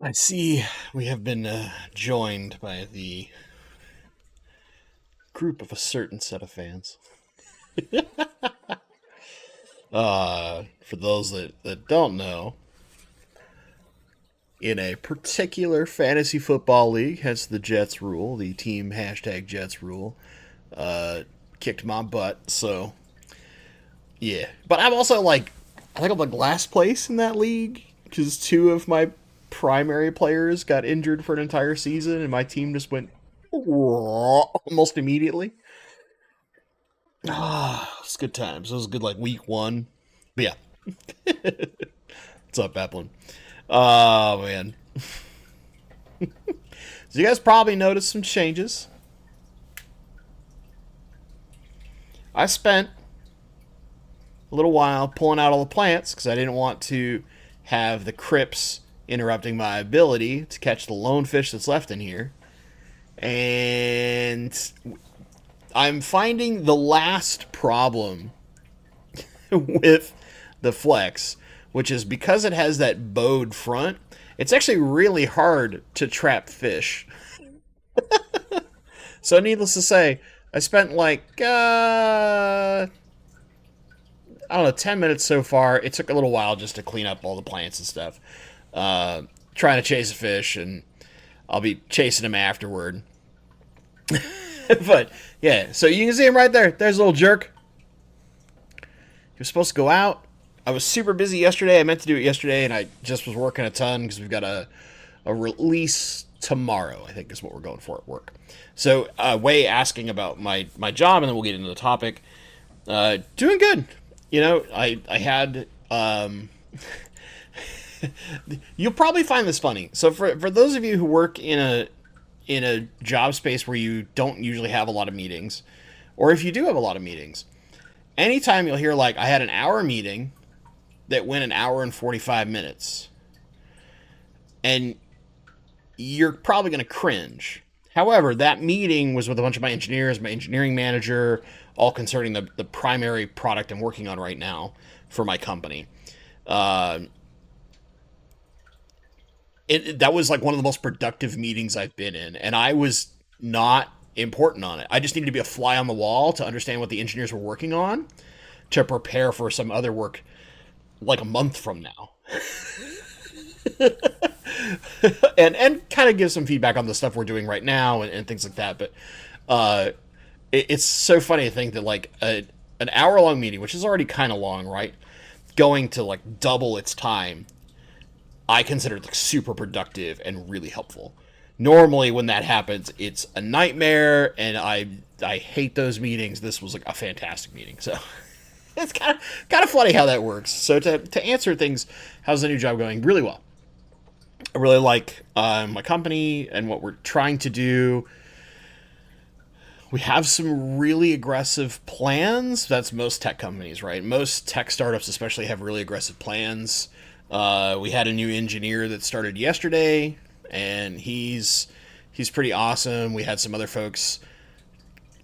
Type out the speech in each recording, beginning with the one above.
I see we have been joined by the group of a certain set of fans. For those that don't know, in a particular fantasy football league, hence the Jets rule, the team hashtag Jets rule, uh, kicked my butt. So, yeah. But I'm also I think I'm like last place in that league because two of my primary players got injured for an entire season, and my team just went almost immediately. It's good times. It was good like week one. But yeah, what's up, Eplin? Oh man. So you guys probably noticed some changes. I spent a little while pulling out all the plants because I didn't want to have the crypts interrupting my ability to catch the lone fish that's left in here. And I'm finding the last problem with the Flex, which is because it has that bowed front, it's actually really hard to trap fish. So, needless to say, I spent I don't know, 10 minutes so far. It took a little while just to clean up all the plants and stuff. Trying to chase a fish, and I'll be chasing him afterward. But yeah, so you can see him right there. There's a little jerk. He was supposed to go out. I was super busy yesterday. I meant to do it yesterday, and I just was working a ton because we've got a release tomorrow, I think is what we're going for at work. So, Way asking about my job, and then we'll get into the topic. Doing good. I had. You'll probably find this funny. So, for those of you who work in a job space where you don't usually have a lot of meetings, or if you do have a lot of meetings, anytime you'll hear I had an hour meeting that went an hour and 45 minutes, and you're probably going to cringe. However, that meeting was with a bunch of my engineers, my engineering manager, all concerning the primary product I'm working on right now for my company. Uh, that was one of the most productive meetings I've been in, and I was not important on it. I just needed to be a fly on the wall to understand what the engineers were working on to prepare for some other work a month from now. And kind of give some feedback on the stuff we're doing right now and things like that. But it's so funny to think that an hour long meeting, which is already kind of long, right? Going to double its time, I consider it super productive and really helpful. Normally, when that happens, it's a nightmare, and I hate those meetings. This was a fantastic meeting, so it's kind of funny how that works. So to answer things, how's the new job going? Really well. I really like my company and what we're trying to do. We have some really aggressive plans. That's most tech companies, right? Most tech startups, especially, have really aggressive plans. We had a new engineer that started yesterday, and he's pretty awesome. We had some other folks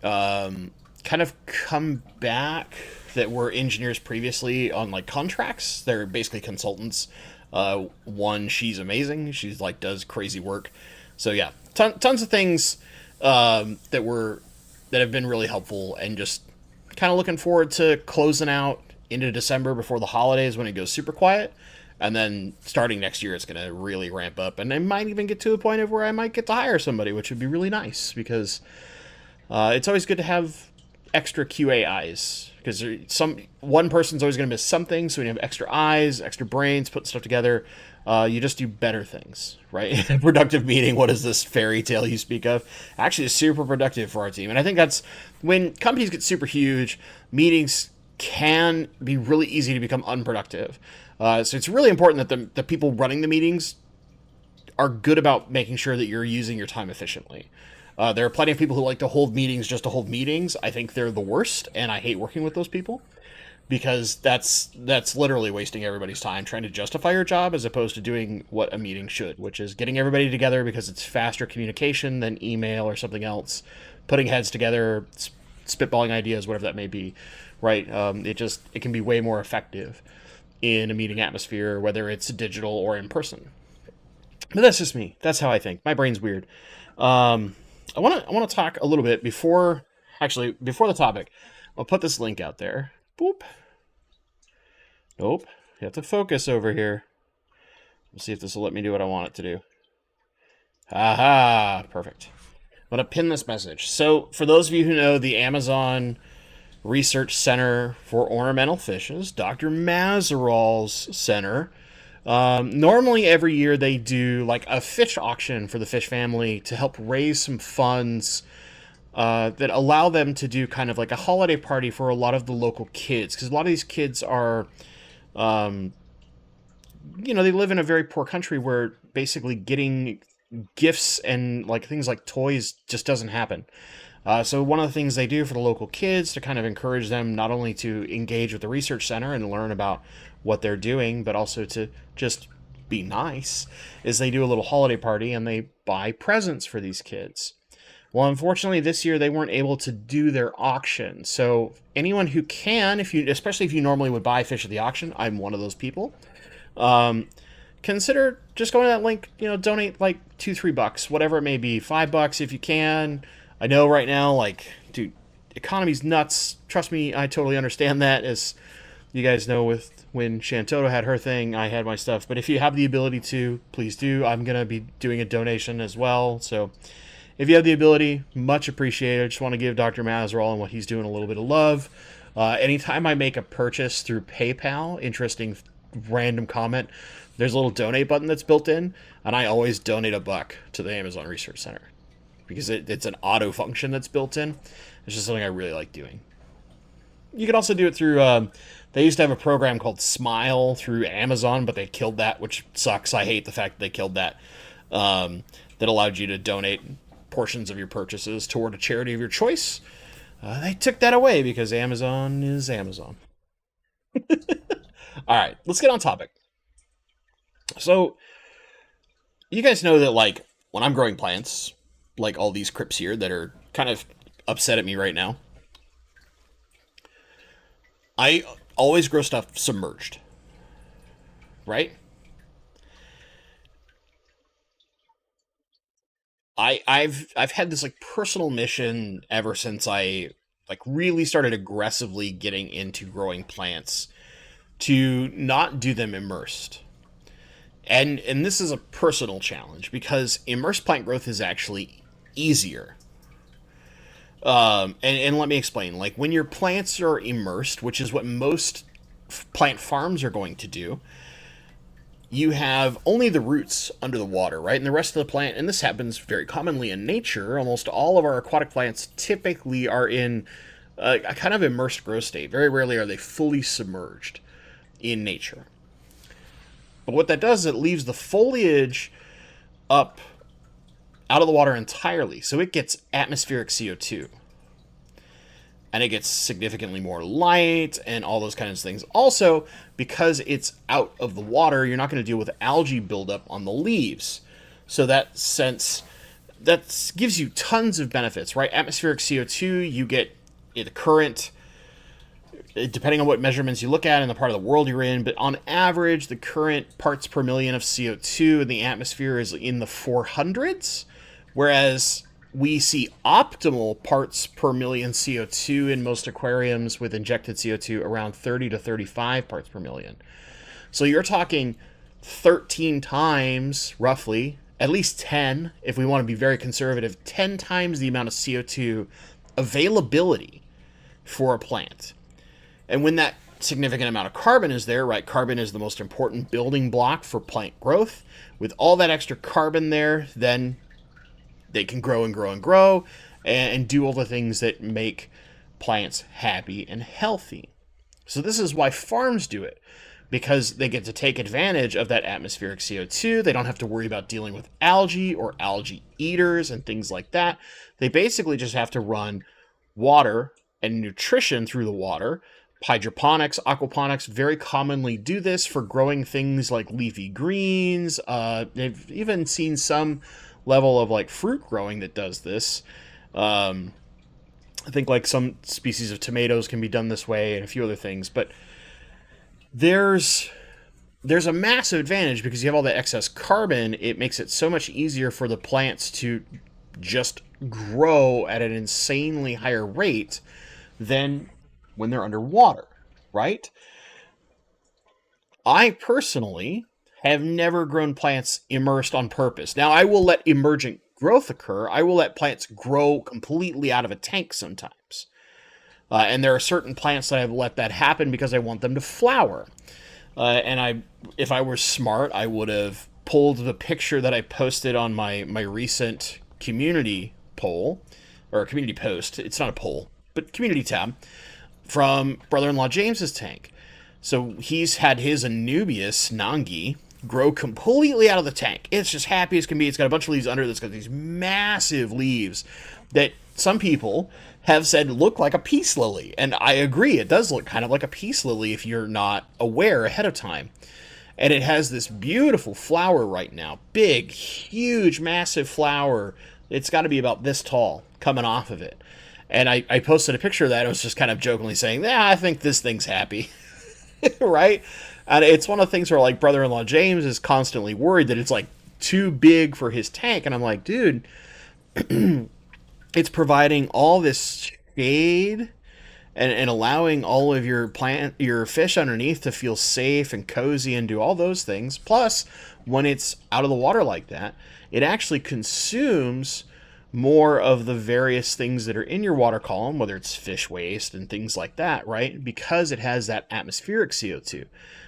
kind of come back that were engineers previously on contracts. They're basically consultants. One, she's amazing. She's does crazy work. So yeah, tons of things that have been really helpful, and just kind of looking forward to closing out into December before the holidays when it goes super quiet. And then starting next year, it's going to really ramp up. And I might even get to a point of where I might get to hire somebody, which would be really nice because it's always good to have extra QA eyes, because one person's always going to miss something. So when you have extra eyes, extra brains, putting stuff together, you just do better things, right? A productive meeting. What is this fairy tale you speak of? Actually, it's super productive for our team, and I think that's when companies get super huge. Meetings can be really easy to become unproductive. So it's really important that the people running the meetings are good about making sure that you're using your time efficiently. There are plenty of people who like to hold meetings just to hold meetings. I think they're the worst, and I hate working with those people because that's literally wasting everybody's time trying to justify your job as opposed to doing what a meeting should, which is getting everybody together because it's faster communication than email or something else, putting heads together, spitballing ideas, whatever that may be, right? It can be way more effective in a meeting atmosphere, whether it's digital or in person. But that's just me. That's how I think. My brain's weird. Um, I want to talk a little bit before, actually, before the topic. I'll put this link out there. Boop. Nope. You have to focus over here. Let's see if this will let me do what I want it to do. Aha! Perfect. I'm going to pin this message. So, for those of you who know the Amazon Research Center for Ornamental Fishes, Dr. Mazeral's center, normally every year they do like a fish auction for the fish family to help raise some funds that allow them to do kind of like a holiday party for a lot of the local kids. Because a lot of these kids are, they live in a very poor country where basically getting gifts and like things like toys just doesn't happen. So one of the things they do for the local kids to kind of encourage them not only to engage with the research center and learn about what they're doing, but also to just be nice, is they do a little holiday party and they buy presents for these kids. Well, unfortunately, this year they weren't able to do their auction. So anyone who can, especially if you normally would buy fish at the auction, I'm one of those people. Consider just going to that link. Donate like $2-3, whatever it may be, $5 if you can. I know right now, like, dude, economy's nuts. Trust me, I totally understand that. As you guys know, with when Shantoto had her thing, I had my stuff. But if you have the ability to, please do. I'm gonna be doing a donation as well. So if you have the ability, much appreciated. I just want to give Dr. Mazeral and what he's doing a little bit of love. Anytime I make a purchase through PayPal, interesting random comment, there's a little donate button that's built in, and I always donate $1 to the Amazon Research Center because it's an auto function that's built in. It's just something I really like doing. You can also do it through, they used to have a program called Smile through Amazon, but they killed that, which sucks. I hate the fact that they killed that. That allowed you to donate portions of your purchases toward a charity of your choice. They took that away because Amazon is Amazon. All right, let's get on topic. So, you guys know that, like, when I'm growing plants, like all these crypts here that are kind of upset at me right now, I always grow stuff submerged, right? I've had this like personal mission ever since I like really started aggressively getting into growing plants to not do them immersed. And this is a personal challenge because immersed plant growth is actually easier. And let me explain. Like when your plants are immersed, which is what most plant farms are going to do, you have only the roots under the water, right? And the rest of the plant, and this happens very commonly in nature, almost all of our aquatic plants typically are in a kind of immersed growth state. Very rarely are they fully submerged in nature. But what that does is it leaves the foliage up out of the water entirely. So it gets atmospheric CO2. And it gets significantly more light and all those kinds of things. Also, because it's out of the water, you're not going to deal with algae buildup on the leaves. So that gives you tons of benefits, right? Atmospheric CO2, you get the current, depending on what measurements you look at in the part of the world you're in, but on average, the current parts per million of CO2 in the atmosphere is in the 400s, whereas we see optimal parts per million CO2 in most aquariums with injected CO2 around 30 to 35 parts per million. So you're talking 13 times, roughly, at least 10, if we want to be very conservative, 10 times the amount of CO2 availability for a plant. And when that significant amount of carbon is there, right, carbon is the most important building block for plant growth. With all that extra carbon there, then they can grow and grow and grow and do all the things that make plants happy and healthy. So this is why farms do it, because they get to take advantage of that atmospheric CO2. They don't have to worry about dealing with algae or algae eaters and things like that. They basically just have to run water and nutrition through the water. Hydroponics, aquaponics very commonly do this for growing things like leafy greens. They've even seen some level of like fruit growing that does this. I think like some species of tomatoes can be done this way and a few other things. But there's there's a massive advantage because you have all that excess carbon. It makes it so much easier for the plants to just grow at an insanely higher rate than when they're underwater, right? I personally have never grown plants immersed on purpose. Now, I will let emergent growth occur. I will let plants grow completely out of a tank sometimes. And there are certain plants that I've let that happen because I want them to flower. If I were smart, I would have pulled the picture that I posted on my recent community poll or community post. It's not a poll, but community tab from brother-in-law James's tank. So he's had his Anubias Nangi grow completely out of the tank. It's just happy as can be. It's got a bunch of leaves under it. It's got these massive leaves that some people have said look like a peace lily. And I agree, it does look kind of like a peace lily if you're not aware ahead of time. And it has this beautiful flower right now. Big, huge, massive flower. It's got to be about this tall coming off of it. And I posted a picture of that. I was just kind of jokingly saying, I think this thing's happy. Right? And it's one of the things where, like, brother-in-law James is constantly worried that it's, like, too big for his tank. And I'm like, dude, it's providing all this shade and allowing all of your fish underneath to feel safe and cozy and do all those things. Plus, when it's out of the water like that, it actually consumes more of the various things that are in your water column, whether it's fish waste and things like that, right? Because it has that atmospheric CO2.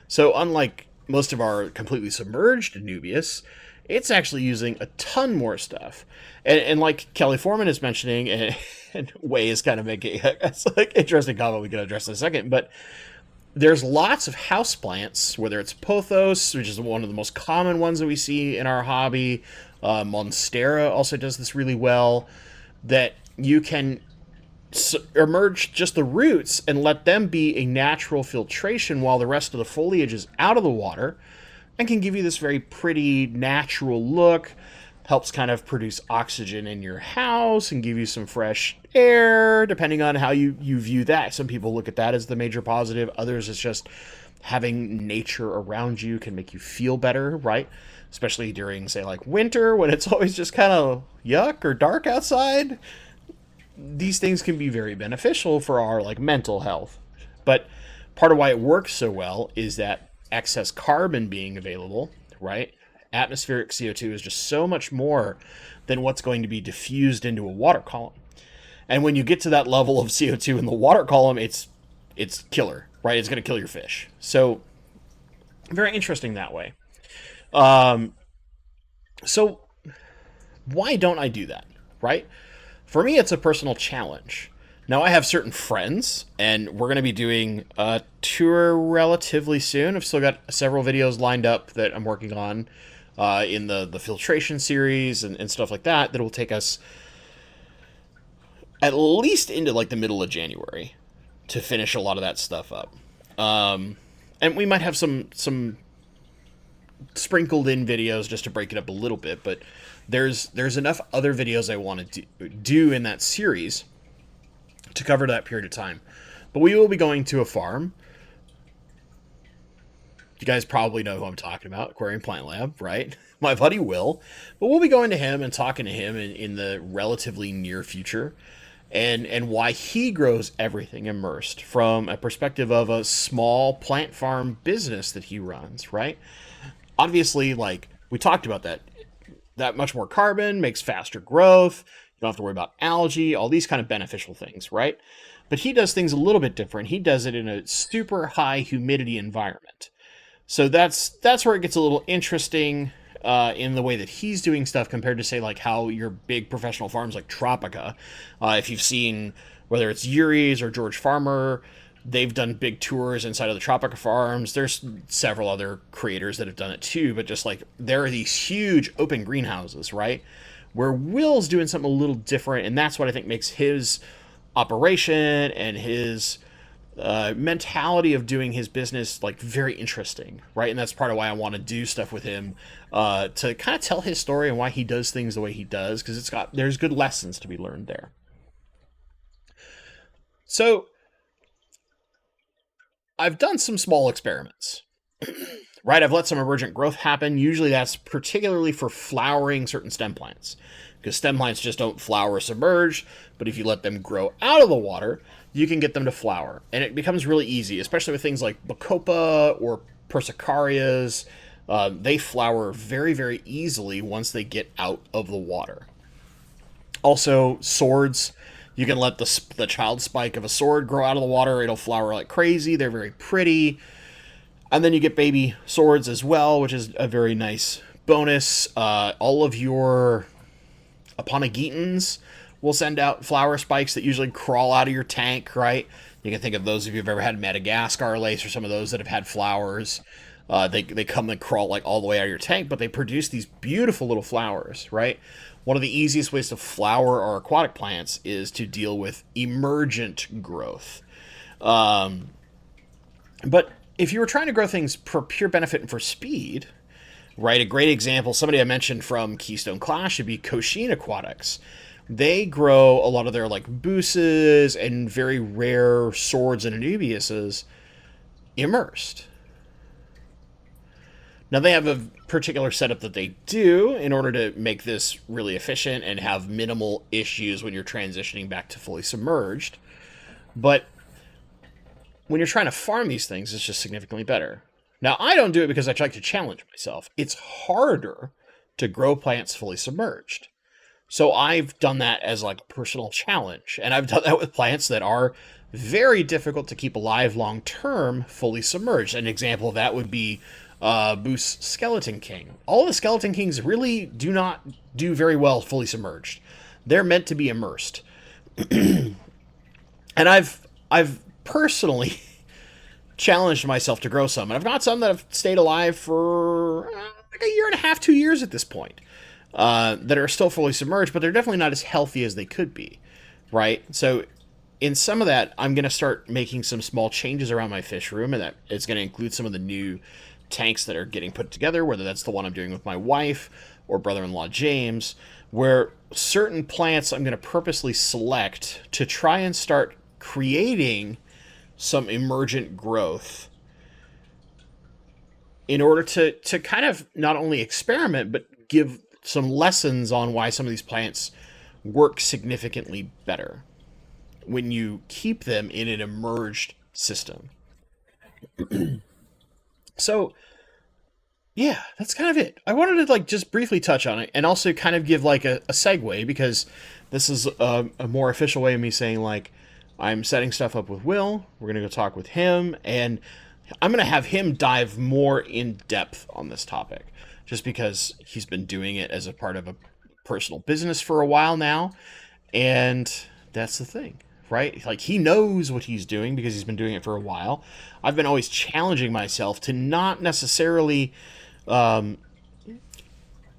So unlike most of our completely submerged Anubias, it's actually using a ton more stuff. And like Kelly Foreman is mentioning, and Way is kind of making it's like interesting comment we can address in a second, but there's lots of houseplants, whether it's pothos, which is one of the most common ones that we see in our hobby. Monstera also does this really well, that you can emerge just the roots and let them be a natural filtration while the rest of the foliage is out of the water, and can give you this very pretty natural look. Helps kind of produce oxygen in your house and give you some fresh air, depending on how you view that. Some people look at that as the major positive. Others, it's just having nature around you can make you feel better, right? Especially during, say, like winter, when it's always just kind of yuck or dark outside. These things can be very beneficial for our, like, mental health. But part of why it works so well is that excess carbon being available, right? Atmospheric CO2 is just so much more than what's going to be diffused into a water column. And when you get to that level of CO2 in the water column, it's killer, right? It's going to kill your fish. So very interesting that way. So why don't I do that, right? For me, it's a personal challenge. Now, I have certain friends, and we're going to be doing a tour relatively soon. I've still got several videos lined up that I'm working on in the filtration series and stuff like that will take us at least into, like, the middle of January to finish a lot of that stuff up. And we might have some sprinkled in videos just to break it up a little bit, but there's enough other videos I want to do in that series to cover that period of time. But we will be going to a farm. You guys probably know who I'm talking about, Aquarium Plant Lab, right? My buddy Will. But we'll be going to him and talking to him in the relatively near future, and why he grows everything immersed from a perspective of a small plant farm business that he runs, right? Obviously, like, we talked about that much more carbon makes faster growth. You don't have to worry about algae, all these kind of beneficial things, right? But he does things a little bit different. He does it in a super high humidity environment. So that's where it gets a little interesting in the way that he's doing stuff compared to, say, like, how your big professional farms like Tropica, if you've seen, whether it's Yuri's or George Farmer, they've done big tours inside of the Tropica farms. There's several other creators that have done it too, but just, like, there are these huge open greenhouses, right? Where Will's doing something a little different, and that's what I think makes his operation and his mentality of doing his business, like, very interesting, right? And that's part of why I want to do stuff with him, to kind of tell his story and why he does things the way he does, because there's good lessons to be learned there. So I've done some small experiments. right? I've let some emergent growth happen. Usually that's particularly for flowering certain stem plants, because stem plants just don't flower submerged, but if you let them grow out of the water, you can get them to flower. And it becomes really easy, especially with things like Bacopa or Persicarias. They flower very, very easily once they get out of the water. Also, swords. You can let the child spike of a sword grow out of the water. It'll flower like crazy. They're very pretty. And then you get baby swords as well, which is a very nice bonus. All of your Aponagitans will send out flower spikes that usually crawl out of your tank, right? You can think of those if you've ever had Madagascar lace or some of those that have had flowers. They come and crawl like all the way out of your tank, but they produce these beautiful little flowers, right? One of the easiest ways to flower our aquatic plants is to deal with emergent growth. But if you were trying to grow things for pure benefit and for speed, right? A great example, somebody I mentioned from Keystone Clash would be Cochin Aquatics. They grow a lot of their like booses and very rare swords and anubiuses immersed. Now, they have a particular setup that they do in order to make this really efficient and have minimal issues when you're transitioning back to fully submerged. But when you're trying to farm these things, it's just significantly better. Now, I don't do it because I like to challenge myself. It's harder to grow plants fully submerged. So I've done that as like a personal challenge. And I've done that with plants that are very difficult to keep alive long term fully submerged. An example of that would be Boos Skeleton King. All of the Skeleton Kings really do not do very well fully submerged. They're meant to be immersed. And I've personally challenged myself to grow some. And I've got some that have stayed alive for like a year and a half, 2 years at this point, that are still fully submerged, but they're definitely not as healthy as they could be, right? So in some of that, I'm going to start making some small changes around my fish room, and that it's going to include some of the new tanks that are getting put together, whether that's the one I'm doing with my wife or brother-in-law James, where certain plants I'm going to purposely select to try and start creating some emergent growth in order to kind of not only experiment, but give some lessons on why some of these plants work significantly better when you keep them in an emerged system. So, yeah, that's kind of it. I wanted to like just briefly touch on it and also kind of give like a segue, because this is a more official way of me saying like I'm setting stuff up with Will. We're going to go talk with him, and I'm going to have him dive more in depth on this topic just because he's been doing it as a part of a personal business for a while now. And that's the thing, right? Like, he knows what he's doing because he's been doing it for a while. I've been always challenging myself to not necessarily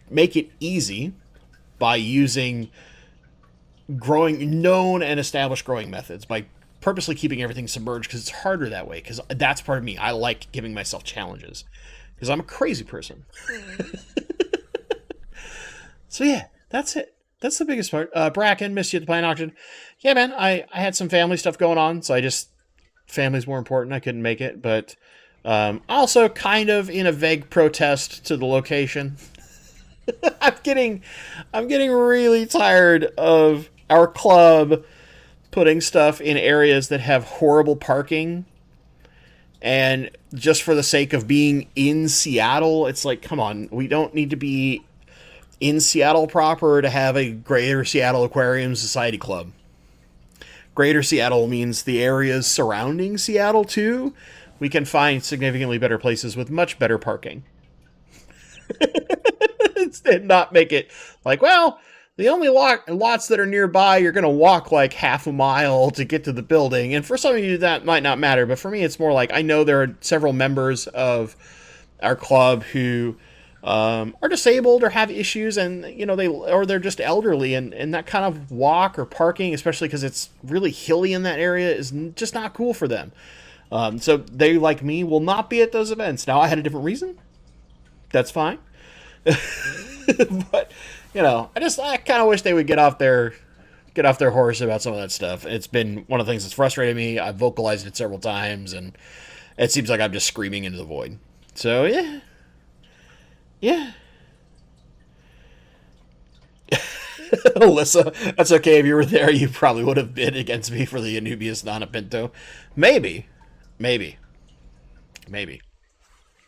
make it easy by using known and established growing methods, by purposely keeping everything submerged, because it's harder that way, because that's part of me. I like giving myself challenges because I'm a crazy person. So yeah, that's it. That's the biggest part. Bracken, missed you at the plant auction. Yeah, man, I had some family stuff going on, so family's more important. I couldn't make it, but also kind of in a vague protest to the location. I'm getting really tired of our club putting stuff in areas that have horrible parking, and just for the sake of being in Seattle, it's like, come on, we don't need to be in Seattle proper to have a Greater Seattle Aquarium Society Club. Greater Seattle means the areas surrounding Seattle too. We can find significantly better places with much better parking. Instead, not make it like, well, the only lots that are nearby, you're going to walk like half a mile to get to the building. And for some of you, that might not matter. But for me, it's more like, I know there are several members of our club who are disabled or have issues, and they're just elderly, and that kind of walk or parking, especially because it's really hilly in that area, is just not cool for them. So they, like me, will not be at those events. Now, I had a different reason. That's fine. But I kind of wish they would get off their horse about some of that stuff. It's been one of the things that's frustrated me. I've vocalized it several times, and it seems like I'm just screaming into the void. So yeah, yeah. Alyssa, that's okay. If you were there, you probably would have bid against me for the Anubius Nana Pinto. Maybe, maybe, maybe.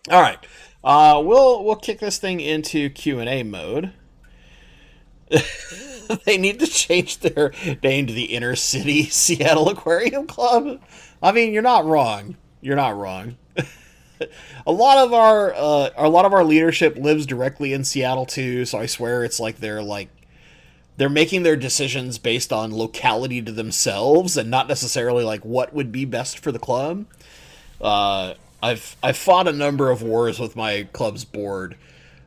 All right. We'll kick this thing into Q&A mode. They need to change their name to the Inner City Seattle Aquarium Club. I mean, you're not wrong. You're not wrong. A lot of our leadership lives directly in Seattle too, so I swear it's like they're making their decisions based on locality to themselves and not necessarily like what would be best for the club. I've fought a number of wars with my club's board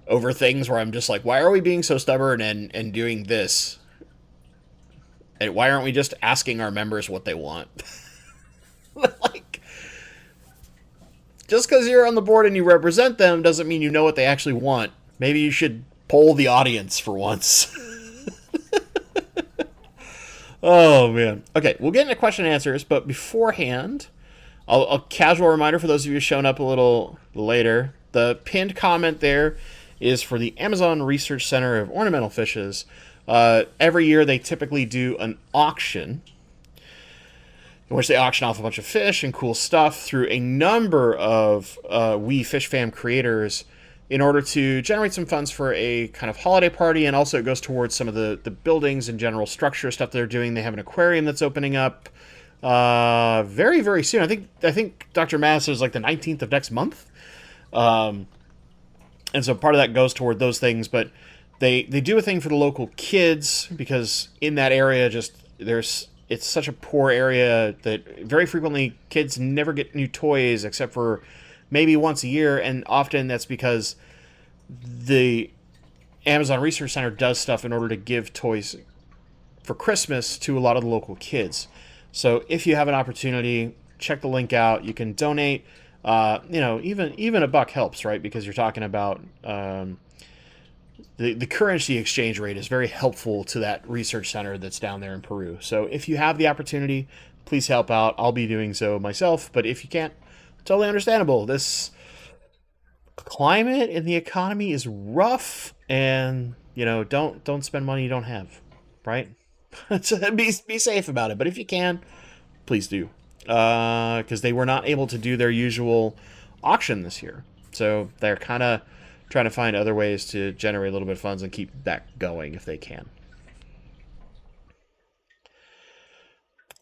over things where I'm just like, why are we being so stubborn and doing this? And why aren't we just asking our members what they want? Like, just because you're on the board and you represent them doesn't mean you know what they actually want. Maybe you should poll the audience for once. Oh, man. Okay, we'll get into question and answers, but beforehand, a casual reminder for those of you showing up a little later. The pinned comment there is for the Amazon Research Center of Ornamental Fishes. Every year they typically do an auction in which they auction off a bunch of fish and cool stuff through a number of We Fish Fam creators in order to generate some funds for a kind of holiday party, and also it goes towards some of the buildings and general structure stuff they're doing. They have an aquarium that's opening up very, very soon. I think Dr. Mass is like the 19th of next month. And so part of that goes toward those things, but they do a thing for the local kids because in that area it's such a poor area that very frequently kids never get new toys except for maybe once a year, and often that's because the Amazon Research Center does stuff in order to give toys for Christmas to a lot of the local kids. So if you have an opportunity, check the link out. You can donate. Even a buck helps, right? Because you're talking about the currency exchange rate is very helpful to that research center that's down there in Peru. So if you have the opportunity, please help out. I'll be doing so myself, but if you can't, totally understandable. This climate and the economy is rough, and don't spend money you don't have, right? So be safe about it. But if you can, please do, because they were not able to do their usual auction this year, so they're kind of trying to find other ways to generate a little bit of funds and keep that going if they can.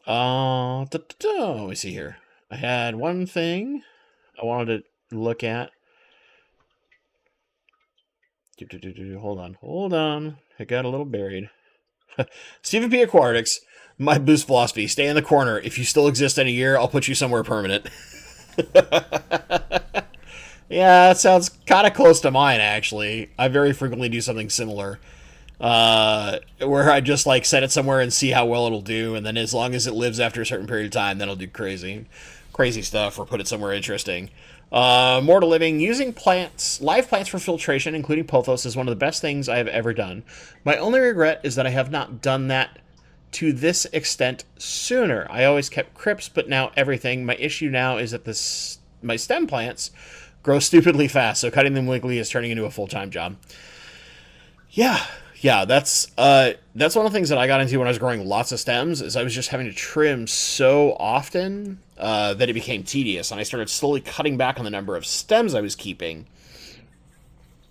Let me see here. I had one thing I wanted to look at. Hold on. I got a little buried. Stephen P. Aquatics, my boost philosophy: stay in the corner. If you still exist in a year, I'll put you somewhere permanent. Yeah, that sounds kind of close to mine, actually. I very frequently do something similar. Where I just like set it somewhere and see how well it'll do, and then as long as it lives after a certain period of time, then it'll do crazy stuff, or put it somewhere interesting. More to living. Using live plants for filtration, including pothos, is one of the best things I have ever done. My only regret is that I have not done that to this extent sooner. I always kept crypts, but now everything. My issue now is that my stem plants grow stupidly fast, so cutting them weekly is turning into a full-time job. Yeah, that's one of the things that I got into when I was growing lots of stems, is I was just having to trim so often that it became tedious, and I started slowly cutting back on the number of stems I was keeping,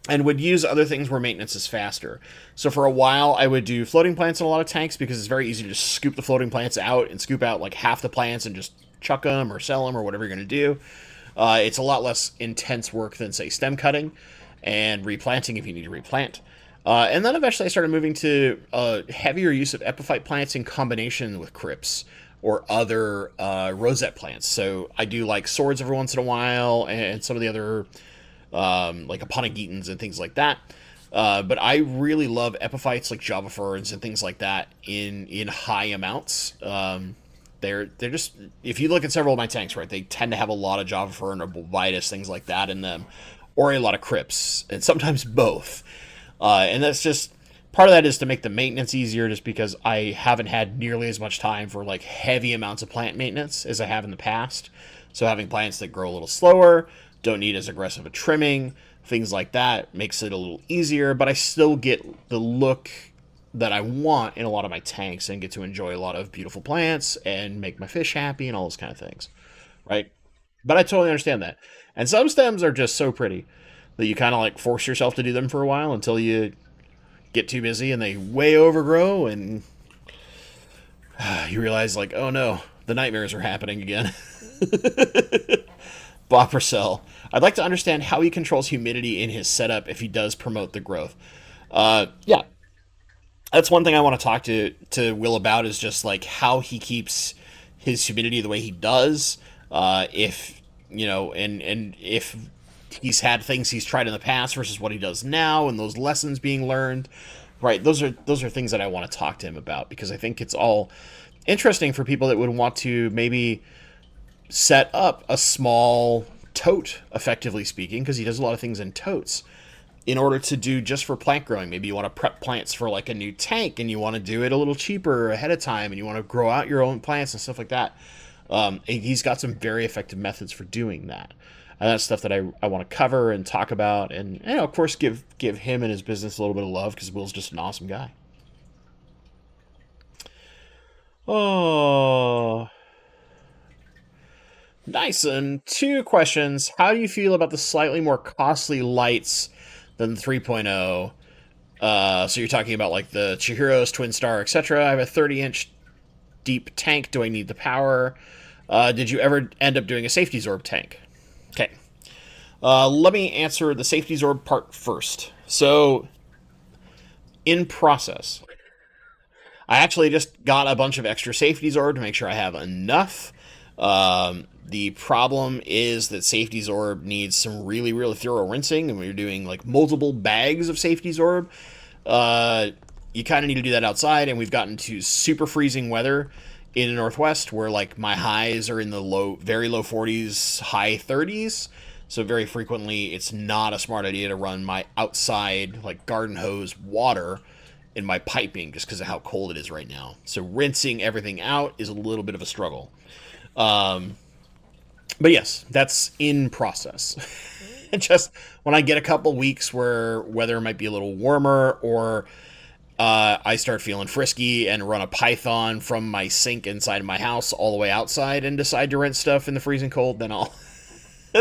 and would use other things where maintenance is faster. So for a while, I would do floating plants in a lot of tanks because it's very easy to just scoop the floating plants out and scoop out like half the plants and just chuck them or sell them or whatever you're going to do. It's a lot less intense work than, say, stem cutting and replanting if you need to replant. And then eventually I started moving to heavier use of epiphyte plants in combination with crypts or other rosette plants. So I do like swords every once in a while and some of the other like aponegitans and things like that. But I really love epiphytes like java ferns and things like that in high amounts. They're just, if you look at several of my tanks, right, they tend to have a lot of java fern or bovitis, things like that in them, or a lot of crypts, and sometimes both. And that's just, part of that is to make the maintenance easier, just because I haven't had nearly as much time for like heavy amounts of plant maintenance as I have in the past. So having plants that grow a little slower, don't need as aggressive a trimming, things like that. Makes it a little easier, but I still get the look that I want in a lot of my tanks and get to enjoy a lot of beautiful plants and make my fish happy and all those kind of things, right? But I totally understand that. And some stems are just so pretty that you kind of like force yourself to do them for a while until you get too busy and they way overgrow and you realize like, oh no, the nightmares are happening again. Bob Purcell. I'd like to understand how he controls humidity in his setup if he does promote the growth. Yeah, that's one thing I want to talk to Will about is just like how he keeps his humidity the way he does. If you know, and if he's had things he's tried in the past versus what he does now, and those lessons being learned. Right, those are things that I want to talk to him about because I think it's all interesting for people that would want to maybe set up a small tote, effectively speaking, because he does a lot of things in totes in order to do just for plant growing. Maybe you want to prep plants for like a new tank and you want to do it a little cheaper ahead of time and you want to grow out your own plants and stuff like that. And he's got some very effective methods for doing that. And that's stuff that I want to cover and talk about and of course, give him and his business a little bit of love because Will's just an awesome guy. Oh, nice. And two questions. How do you feel about the slightly more costly lights than the 3.0? So you're talking about like the Chihiro's, Twin Star, etc. I have a 30-inch deep tank. Do I need the power? Did you ever end up doing a safety Zorb tank? Okay. Let me answer the safety Zorb part first. So, in process, I actually just got a bunch of extra safety Zorb to make sure I have enough. The problem is that safety Zorb needs some really, really thorough rinsing, and when you're doing like multiple bags of safety Zorb, you kind of need to do that outside, and we've gotten to super freezing weather in the Northwest where like my highs are in the very low 40s, high 30s. So very frequently it's not a smart idea to run my outside like garden hose water in my piping just because of how cold it is right now. So rinsing everything out is a little bit of a struggle. But yes, that's in process. Just when I get a couple weeks where weather might be a little warmer or I start feeling frisky and run a python from my sink inside of my house all the way outside and decide to rinse stuff in the freezing cold, then I'll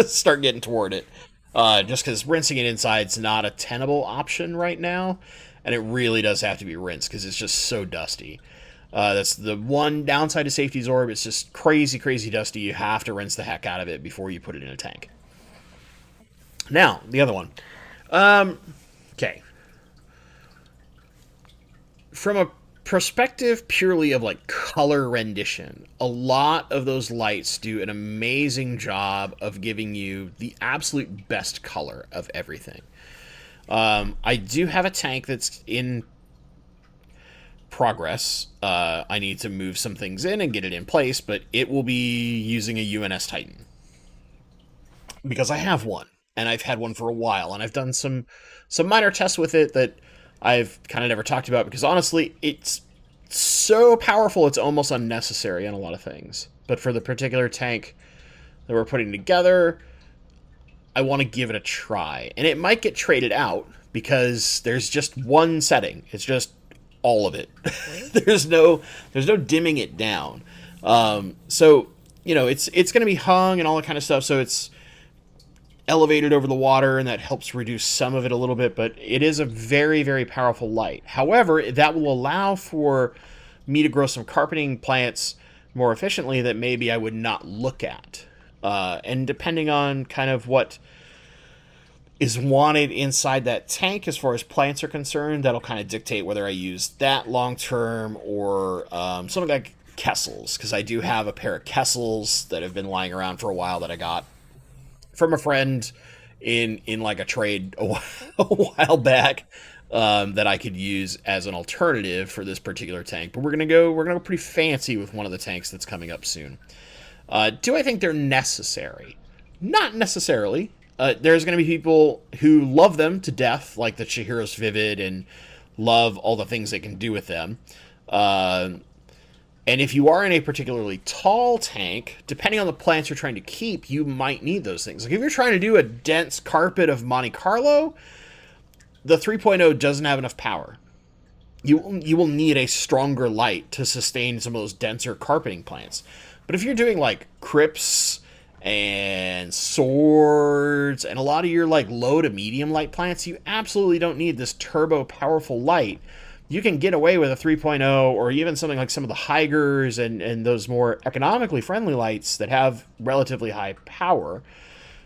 start getting toward it. Just because rinsing it inside's not a tenable option right now, and it really does have to be rinsed because it's just so dusty. That's the one downside of Safety Zorb. It's just crazy, crazy dusty. You have to rinse the heck out of it before you put it in a tank. Now, the other one. Okay. From a perspective purely of like color rendition, a lot of those lights do an amazing job of giving you the absolute best color of everything. I do have a tank that's in progress. I need to move some things in and get it in place, but it will be using a UNS Titan because I have one and I've had one for a while and I've done some minor tests with it that I've kind of never talked about because honestly, it's so powerful it's almost unnecessary on a lot of things. But for the particular tank that we're putting together, I want to give it a try. And it might get traded out because there's just one setting. It's just all of it. there's no dimming it down. So, you know, it's going to be hung and all that kind of stuff. So it's elevated over the water and that helps reduce some of it a little bit, but it is a very, very powerful light. However, that will allow for me to grow some carpeting plants more efficiently that maybe I would not look at. And depending on kind of what is wanted inside that tank as far as plants are concerned, that'll kind of dictate whether I use that long term or something like Kessels, because I do have a pair of Kessels that have been lying around for a while that I got from a friend in like a trade a while back that I could use as an alternative for this particular tank. But we're gonna go pretty fancy with one of the tanks that's coming up soon. Do I think they're necessary? Not necessarily. There's going to be people who love them to death, like the Chihiro's Vivid, and love all the things they can do with them. And if you are in a particularly tall tank, depending on the plants you're trying to keep, you might need those things. Like if you're trying to do a dense carpet of Monte Carlo, the 3.0 doesn't have enough power. You will need a stronger light to sustain some of those denser carpeting plants. But if you're doing like crypts and swords and a lot of your like low to medium light plants, you absolutely don't need this turbo powerful light. You can get away with a 3.0 or even something like some of the Higers and those more economically friendly lights that have relatively high power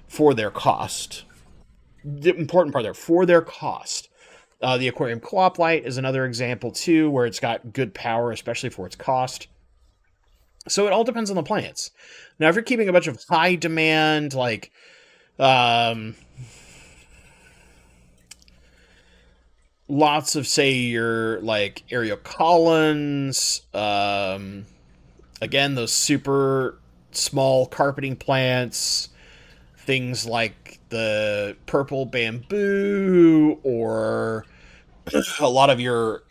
for their cost. The important part there, for their cost. The aquarium co-op light is another example too, where it's got good power, especially for its cost. So it all depends on the plants. Now, if you're keeping a bunch of high demand, like lots of, say, your like Ariel Collins, again, those super small carpeting plants, things like the purple bamboo or a lot of your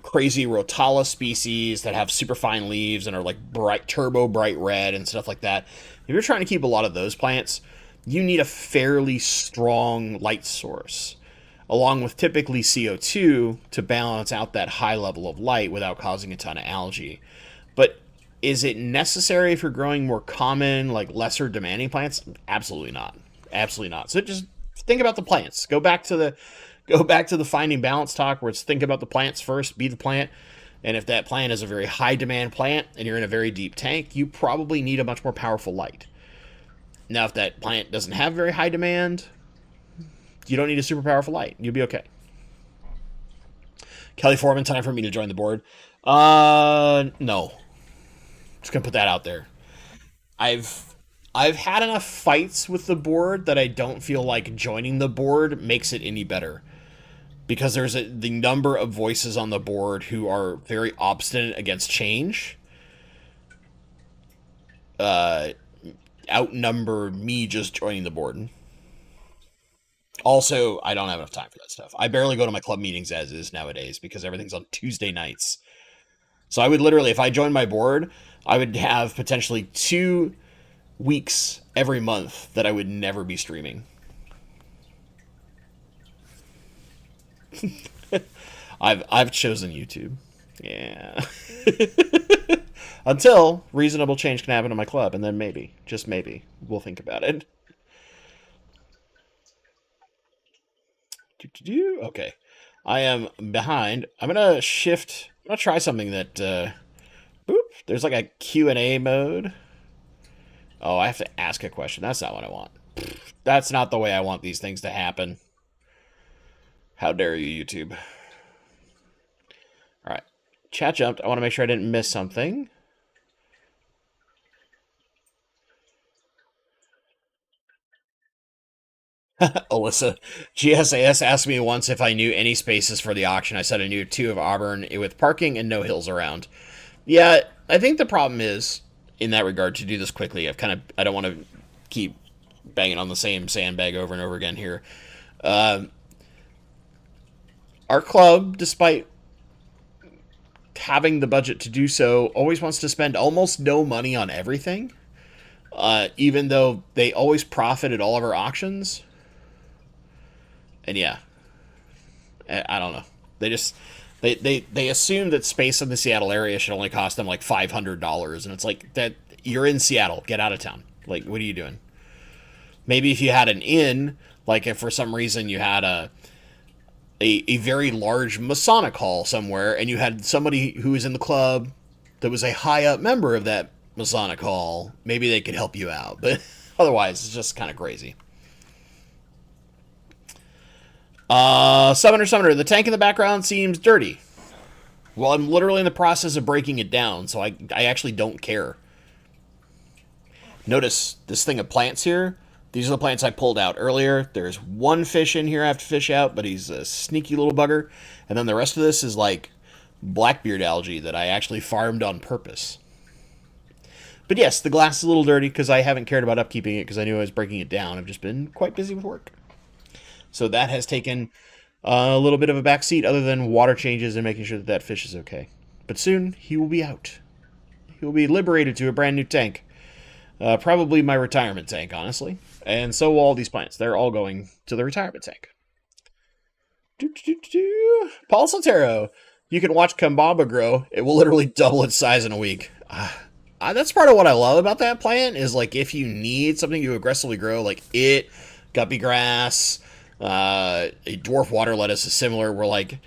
crazy rotala species that have super fine leaves and are like bright turbo bright red and stuff like that. If you're trying to keep a lot of those plants, you need a fairly strong light source along with typically CO2 to balance out that high level of light without causing a ton of algae. But is it necessary if you're growing more common, like lesser demanding plants? Absolutely not. Absolutely not. So just think about the plants. Go back to the finding balance talk where it's think about the plants first, be the plant. And if that plant is a very high demand plant and you're in a very deep tank, you probably need a much more powerful light. Now, if that plant doesn't have very high demand, you don't need a super powerful light. You'll be okay. Kelly Foreman, time for me to join the board. No. Just gonna put that out there. I've I've had enough fights with the board that I don't feel like joining the board makes it any better. Because the number of voices on the board who are very obstinate against change uh, outnumber me just joining the board. Also, I don't have enough time for that stuff. I barely go to my club meetings as is nowadays because everything's on Tuesday nights. So I would literally, if I joined my board, I would have potentially 2 weeks every month that I would never be streaming. I've chosen YouTube. Yeah. Until reasonable change can happen in my club, and then maybe, just maybe, we'll think about it. Okay. I am behind. I'm gonna shift. I'm gonna try something that. Boop. There's like a Q&A mode. Oh, I have to ask a question. That's not what I want. That's not the way I want these things to happen. How dare you, YouTube? All right. Chat jumped. I want to make sure I didn't miss something. Alyssa, GSAS asked me once if I knew any spaces for the auction. I said I knew two of Auburn with parking and no hills around. Yeah, I think the problem is, in that regard, to do this quickly, I don't want to keep banging on the same sandbag over and over again here. Uh, our club, despite having the budget to do so, always wants to spend almost no money on everything. Even though they always profit at all of our auctions. And yeah, I don't know. They assume that space in the Seattle area should only cost them like $500, and it's like that. You're in Seattle. Get out of town. Like, what are you doing? Maybe if you had an inn, like if for some reason you had a very large Masonic hall somewhere, and you had somebody who was in the club that was a high up member of that Masonic hall, maybe they could help you out. But otherwise, it's just kind of crazy. Summoner, the tank in the background seems dirty. Well, I'm literally in the process of breaking it down, so I actually don't care. Notice this thing of plants here. These are the plants I pulled out earlier. There's one fish in here I have to fish out, but he's a sneaky little bugger. And then the rest of this is like blackbeard algae that I actually farmed on purpose. But yes, the glass is a little dirty because I haven't cared about upkeeping it because I knew I was breaking it down. I've just been quite busy with work. So that has taken a little bit of a backseat other than water changes and making sure that fish is okay. But soon, he will be out. He'll be liberated to a brand new tank. Probably my retirement tank, honestly. And so will all these plants. They're all going to the retirement tank. Paul Sotero. You can watch Kambaba grow. It will literally double its size in a week. That's part of what I love about that plant is like if you need something to aggressively grow, like it, guppy grass, a dwarf water lettuce is similar. Where like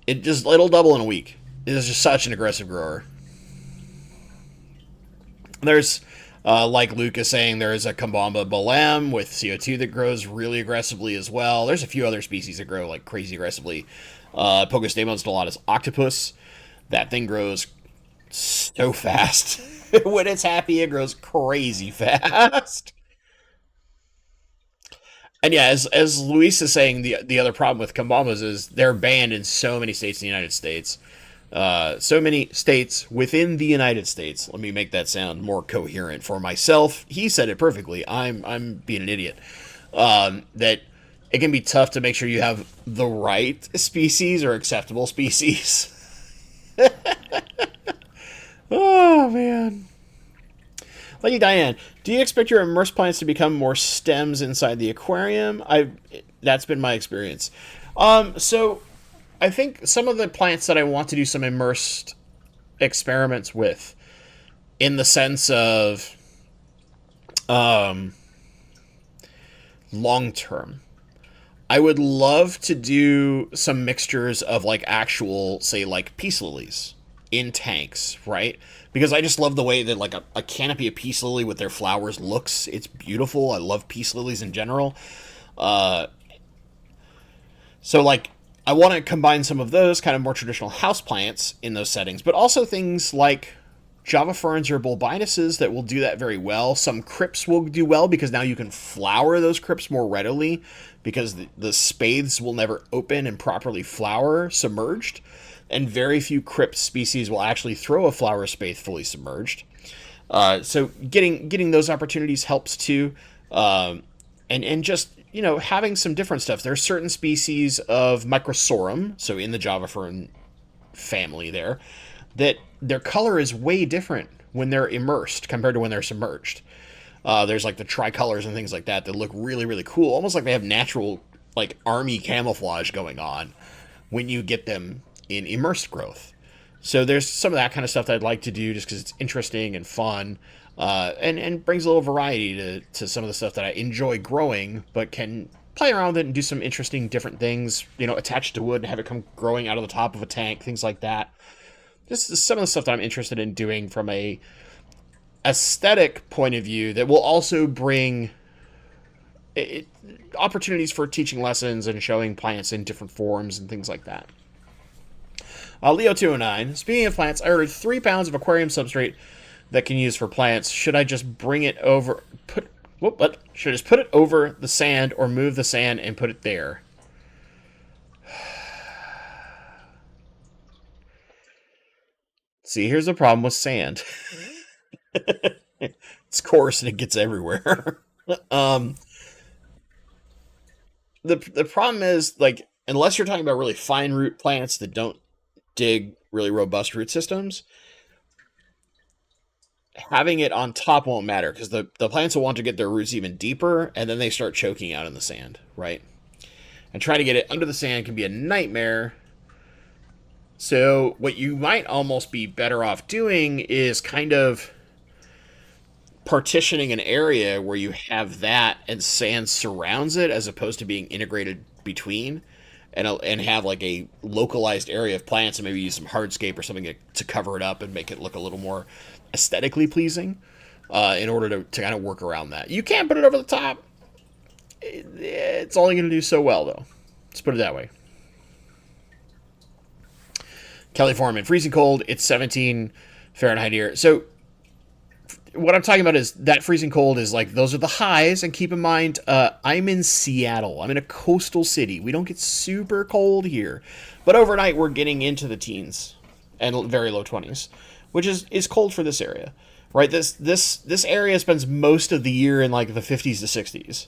it'll double in a week. It is just such an aggressive grower. There's like Luke is saying, there is a Kambamba Balem with CO2 that grows really aggressively as well. There's a few other species that grow like crazy aggressively. Pogostemon stellatus octopus. That thing grows so fast. When it's happy, it grows crazy fast. And yeah, as Luis is saying, the other problem with Kambambas is they're banned in so many states in the United States. So many states within the United States. Let me make that sound more coherent for myself. He said it perfectly. I'm being an idiot. That it can be tough to make sure you have the right species or acceptable species. Oh man. Thank you, Diane. Do you expect your immersed plants to become more stems inside the aquarium? That's been my experience. So I think some of the plants that I want to do some immersed experiments with, in the sense of long term, I would love to do some mixtures of like actual, say, like peace lilies in tanks, right? Because I just love the way that like a canopy of peace lily with their flowers looks. It's beautiful. I love peace lilies in general. So like I want to combine some of those kind of more traditional house plants in those settings, but also things like Java ferns or bulbinuses that will do that very well. Some crypts will do well because now you can flower those crypts more readily because the spathes will never open and properly flower submerged. And very few crypt species will actually throw a flower spathe fully submerged. So getting those opportunities helps too. And just, you know, having some different stuff. There are certain species of Microsorum, so in the Java fern family there, that their color is way different when they're immersed compared to when they're submerged. There's like the tricolors and things like that that look really, really cool. Almost like they have natural like army camouflage going on when you get them in immersed growth. So there's some of that kind of stuff that I'd like to do just because it's interesting and fun, and brings a little variety to some of the stuff that I enjoy growing, but can play around with it and do some interesting different things, you know, attached to wood and have it come growing out of the top of a tank, things like that. This is some of the stuff that I'm interested in doing from a aesthetic point of view that will also bring opportunities for teaching lessons and showing plants in different forms and things like that. Leo209, speaking of plants, I ordered 3 pounds of aquarium substrate that can use for plants. Should I just bring it over, should I just put it over the sand or move the sand and put it there? See, here's the problem with sand. It's coarse and it gets everywhere. The problem is, like, unless you're talking about really fine root plants that don't dig really robust root systems, having it on top won't matter because the plants will want to get their roots even deeper and then they start choking out in the sand, right? And trying to get it under the sand can be a nightmare. So what you might almost be better off doing is kind of partitioning an area where you have that and sand surrounds it as opposed to being integrated between, and have like a localized area of plants and maybe use some hardscape or something to cover it up and make it look a little more aesthetically pleasing, in order to kind of work around that. You can't put it over the top. It's only going to do so well, though. Let's put it that way. Kelly Foreman, freezing cold. It's 17 Fahrenheit here. So what I'm talking about is that freezing cold is like, those are the highs. And keep in mind, I'm in Seattle. I'm in a coastal city. We don't get super cold here. But overnight, we're getting into the teens and very low 20s, which is cold for this area, right? This area spends most of the year in like the 50s to 60s,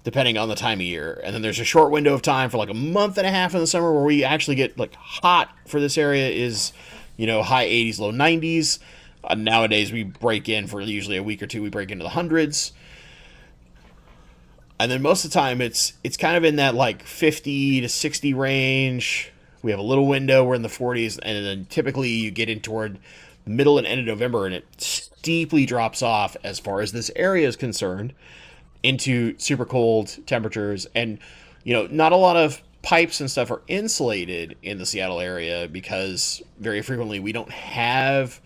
depending on the time of year. And then there's a short window of time for like a month and a half in the summer where we actually get like hot for this area is, you know, high 80s, low 90s. Nowadays, we break in for usually a week or two. We break into the hundreds, and then most of the time, it's kind of in that like 50 to 60 range. We have a little window. We're in the 40s, and then typically you get in toward middle and end of November, and it steeply drops off as far as this area is concerned into super cold temperatures. And not a lot of pipes and stuff are insulated in the Seattle area because very frequently we don't have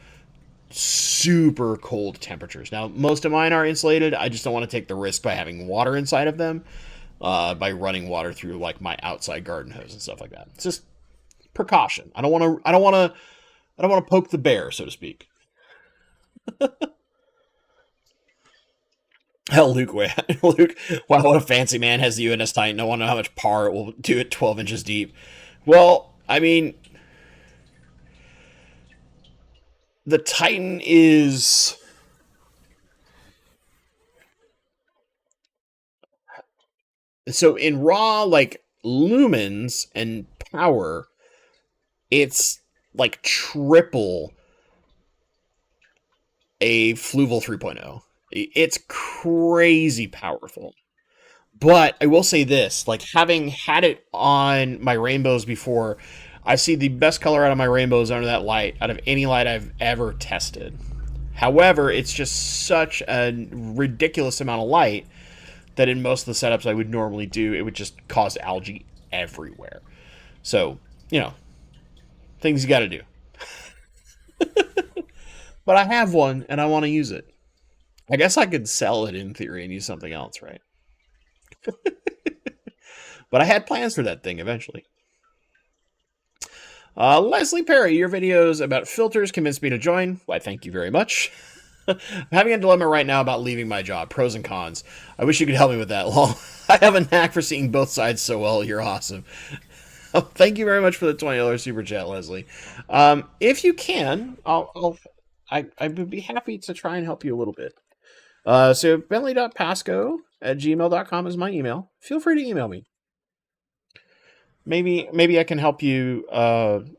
super cold temperatures. Now, most of mine are insulated. I just don't want to take the risk by having water inside of them, by running water through like my outside garden hose and stuff like that. It's just precaution. I don't want to. I don't want to. I don't want to poke the bear, so to speak. Hell, Luke, Luke, wow, what a fancy man has the UNS Titan. I want to know how much par it will do at 12 inches deep. Well, I mean, the Titan is so in raw like lumens and power, it's like triple a Fluval 3.0. It's crazy powerful. But I will say this, like having had it on my rainbows before, I see the best color out of my rainbows under that light, out of any light I've ever tested. However, it's just such a ridiculous amount of light that in most of the setups I would normally do, it would just cause algae everywhere. So, things you got to do. But I have one and I want to use it. I guess I could sell it in theory and use something else, right? But I had plans for that thing eventually. Leslie Perry, your videos about filters convinced me to join. Why, thank you very much. I'm having a dilemma right now about leaving my job. Pros and cons. I wish you could help me with that. Lol. I have a knack for seeing both sides so well. You're awesome. Oh, thank you very much for the $20 super chat, Leslie. If you can, I would be happy to try and help you a little bit. So bentley.pasco@gmail.com is my email. Feel free to email me. Maybe I can help you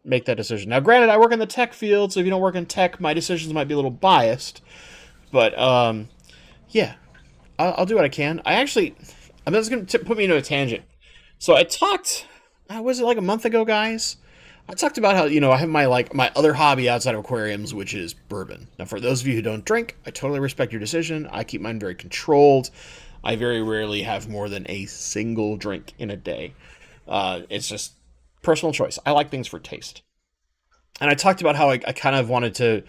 make that decision. Now, granted, I work in the tech field, so if you don't work in tech, my decisions might be a little biased. But yeah, I'll do what I can. I'm just going to put me into a tangent. So I talked, was it like a month ago, guys? I talked about how I have my other hobby outside of aquariums, which is bourbon. Now, for those of you who don't drink, I totally respect your decision. I keep mine very controlled. I very rarely have more than a single drink in a day. It's just personal choice. I like things for taste. And I talked about how I kind of wanted to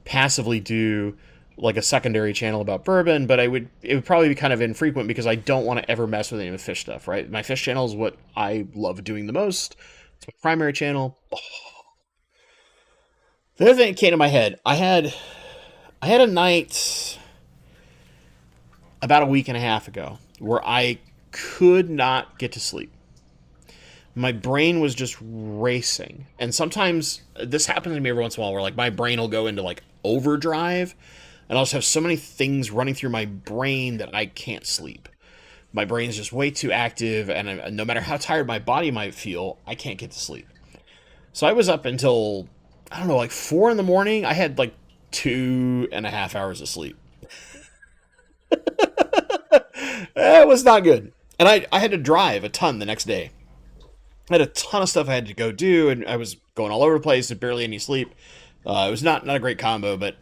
passively do like a secondary channel about bourbon, but it would probably be kind of infrequent because I don't want to ever mess with any of the fish stuff, right? My fish channel is what I love doing the most. It's my primary channel. Oh. The other thing that came to my head, I had a night about a week and a half ago where I could not get to sleep. My brain was just racing. And sometimes this happens to me every once in a while where like my brain will go into like overdrive and I'll just have so many things running through my brain that I can't sleep. My brain's just way too active, and no matter how tired my body might feel, I can't get to sleep. So I was up until, I don't know, like 4 in the morning. I had like 2.5 hours of sleep. It was not good. And I had to drive a ton the next day. I had a ton of stuff I had to go do, and I was going all over the place and barely any sleep. It was not a great combo, but,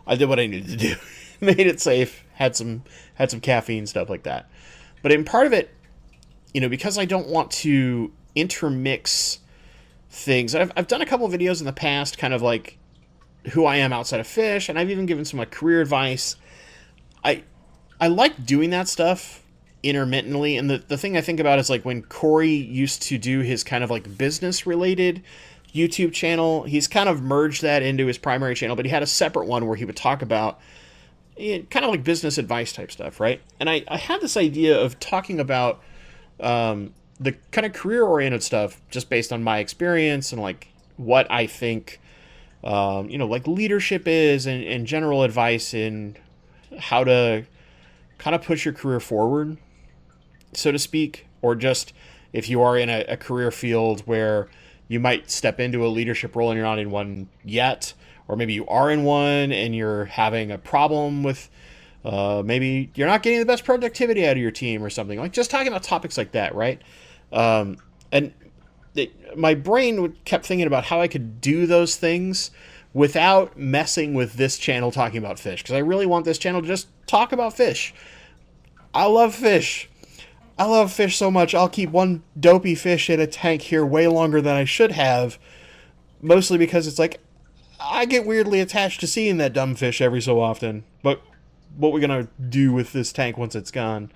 I did what I needed to do. Made it safe, had some caffeine, stuff like that. But in part of it, because I don't want to intermix things, I've done a couple of videos in the past, kind of like who I am outside of fish, and I've even given some like career advice. I like doing that stuff intermittently, and the thing I think about is like when Corey used to do his kind of like business related YouTube channel, he's kind of merged that into his primary channel, but he had a separate one where he would talk about kind of like business advice type stuff, right? And I had this idea of talking about the kind of career-oriented stuff just based on my experience and like what I think, like leadership is and general advice in how to kind of push your career forward, so to speak, or just if you are in a career field where you might step into a leadership role and you're not in one yet, or maybe you are in one and you're having a problem with maybe you're not getting the best productivity out of your team or something. Like just talking about topics like that, right? And my brain kept thinking about how I could do those things without messing with this channel talking about fish, because I really want this channel to just talk about fish. I love fish. I love fish so much. I'll keep one dopey fish in a tank here way longer than I should have, mostly because it's like I get weirdly attached to seeing that dumb fish every so often. But what we're gonna do with this tank once it's gone,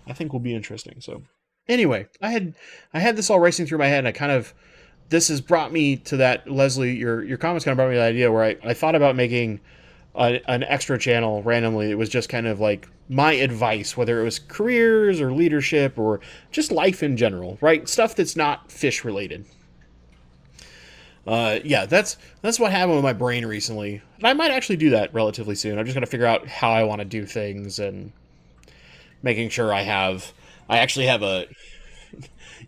I think will be interesting. So anyway, I had this all racing through my head, and I kind of this has brought me to that, Leslie. Your comments kind of brought me to the idea where I thought about making an extra channel randomly. It was just kind of like my advice, whether it was careers or leadership or just life in general, right? Stuff that's not fish related. Yeah, that's what happened with my brain recently, and I might actually do that relatively soon. I'm just gonna figure out how I want to do things and making sure I actually have a.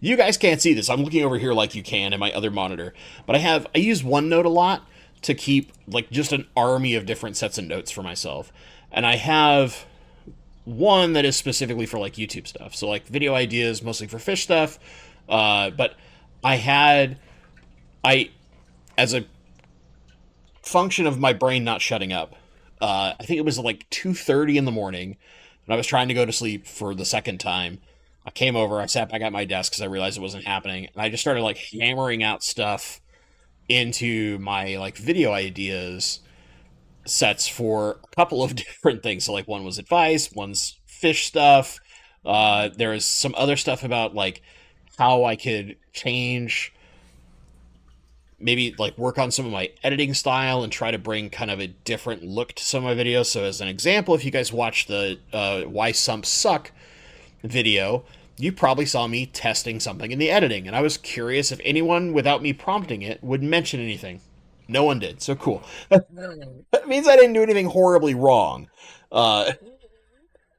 You guys can't see this. I'm looking over here like you can in my other monitor, but I use OneNote a lot to keep like just an army of different sets of notes for myself, and I have one that is specifically for like YouTube stuff. So like video ideas, mostly for fish stuff. But I had I as a function of my brain not shutting up. I think it was like 2:30 in the morning, and I was trying to go to sleep for the second time. I came over, I sat back at my desk because I realized it wasn't happening, and I just started like hammering out stuff into my like video ideas sets for a couple of different things. So like one was advice, one's fish stuff. There was some other stuff about like how I could change, maybe like work on some of my editing style and try to bring kind of a different look to some of my videos. So as an example, if you guys watched the Why Sumps Suck video, you probably saw me testing something in the editing, and I was curious if anyone, without me prompting it, would mention anything. No one did, so cool. That means I didn't do anything horribly wrong. Uh,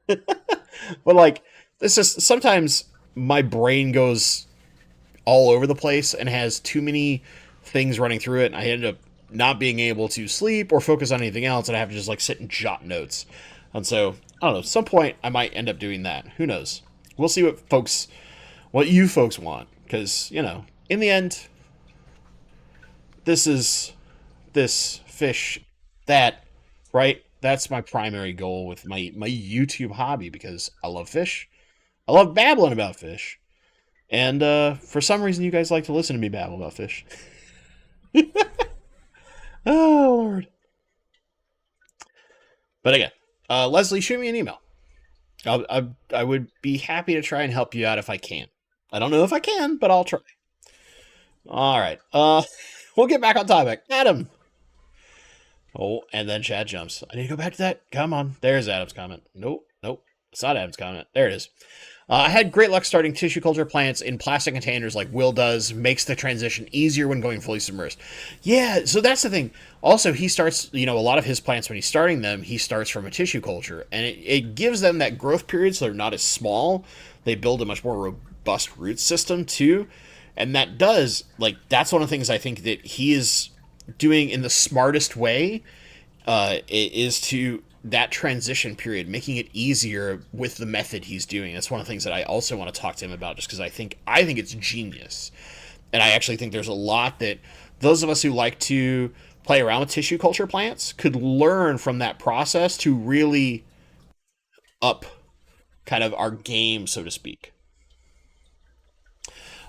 but like, this is sometimes my brain goes all over the place and has too many things running through it, and I end up not being able to sleep or focus on anything else, and I have to just like sit and jot notes. And so, I don't know, at some point I might end up doing that. Who knows? We'll see what you folks want, because, you know, in the end, this is this fish that, right? That's my primary goal with my YouTube hobby, because I love fish. I love babbling about fish. And for some reason, you guys like to listen to me babble about fish. Oh, Lord. But again, Leslie, shoot me an email. I would be happy to try and help you out if I can. I don't know if I can, but I'll try. All right. We'll get back on topic. Adam. Oh, and then Chad jumps. I need to go back to that. Come on. There's Adam's comment. Nope. Nope. It's not Adam's comment. There it is. I had great luck starting tissue culture plants in plastic containers like Will does. Makes the transition easier when going fully submersed. Yeah, so that's the thing. Also, he starts, a lot of his plants, when he's starting them, he starts from a tissue culture. And it gives them that growth period so they're not as small. They build a much more robust root system, too. And that does, that's one of the things I think that he is doing in the smartest way, is to that transition period, making it easier with the method he's doing. That's one of the things that I also want to talk to him about, just because I think it's genius. And I actually think there's a lot that those of us who like to play around with tissue culture plants could learn from that process to really up kind of our game, so to speak.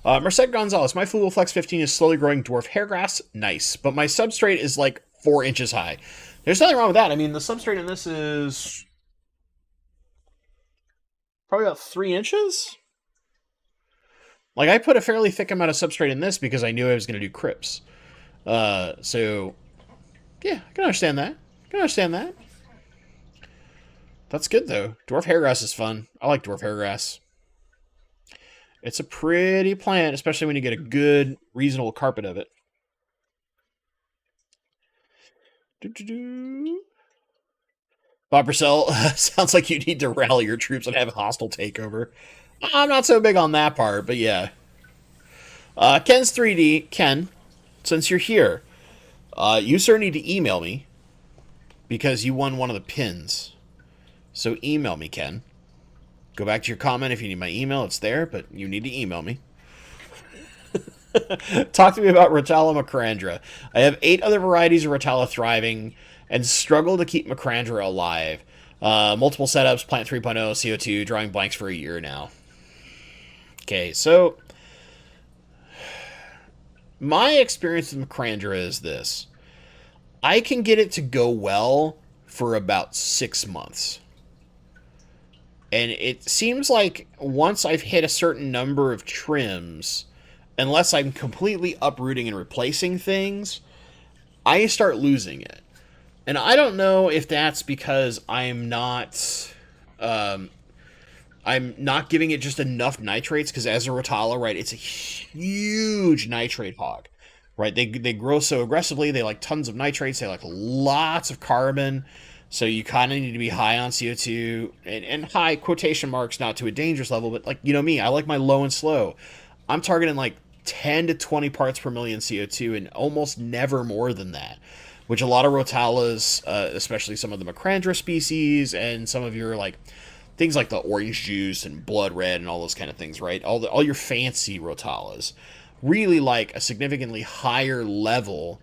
Merced Gonzalez, my Fugal Flex 15 is slowly growing dwarf hairgrass. Nice. But my substrate is like 4 inches high. There's nothing wrong with that. I mean, the substrate in this is probably about 3 inches. Like, I put a fairly thick amount of substrate in this because I knew I was going to do crypts. So, yeah, I can understand that. That's good, though. Dwarf hairgrass is fun. I like dwarf hairgrass. It's a pretty plant, especially when you get a good, reasonable carpet of it. Bob Purcell, sounds like you need to rally your troops and have a hostile takeover. I'm not so big on that part, but yeah. Ken's 3D. Ken, since you're here, you sir need to email me because you won one of the pins. So email me, Ken. Go back to your comment if you need my email. It's there, but you need to email me. Talk to me about Rotala macrandra. I have 8 other varieties of Rotala thriving and struggle to keep macrandra alive. Multiple setups, Plant 3.0, CO2, drawing blanks for a year now. Okay, so my experience with macrandra is this. I can get it to go well for about 6 months. And it seems like once I've hit a certain number of trims, unless I'm completely uprooting and replacing things, I start losing it. And I don't know if that's because um, I'm not giving it just enough nitrates, because as a Rotala, right, it's a huge nitrate hog, right? They grow so aggressively, they like tons of nitrates, they like lots of carbon, so you kind of need to be high on CO2, and high quotation marks, not to a dangerous level, but like, you know me, I like my low and slow. I'm targeting like 10 to 20 parts per million CO2 and almost never more than that, which a lot of Rotalas, especially some of the Macrandra species and some of your like things like the orange juice and blood red and all those kind of things, right? All your fancy Rotalas really like a significantly higher level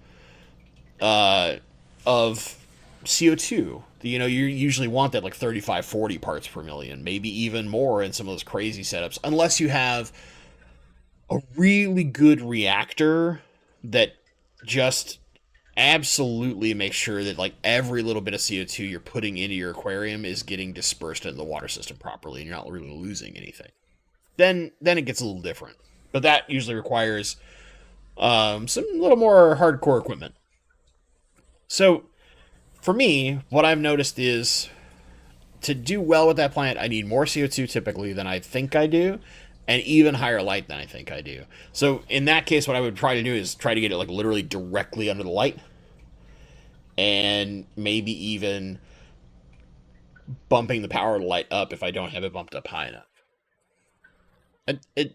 of CO2. You know, you usually want that like 35, 40 parts per million, maybe even more in some of those crazy setups, unless you have a really good reactor that just absolutely makes sure that like every little bit of CO2 you're putting into your aquarium is getting dispersed in the water system properly and you're not really losing anything. Then it gets a little different. But that usually requires some little more hardcore equipment. So for me, what I've noticed is to do well with that plant, I need more CO2 typically than I think I do, and even higher light than I think I do. So in that case, what I would try to do is try to get it like literally directly under the light, and maybe even bumping the power of the light up if I don't have it bumped up high enough.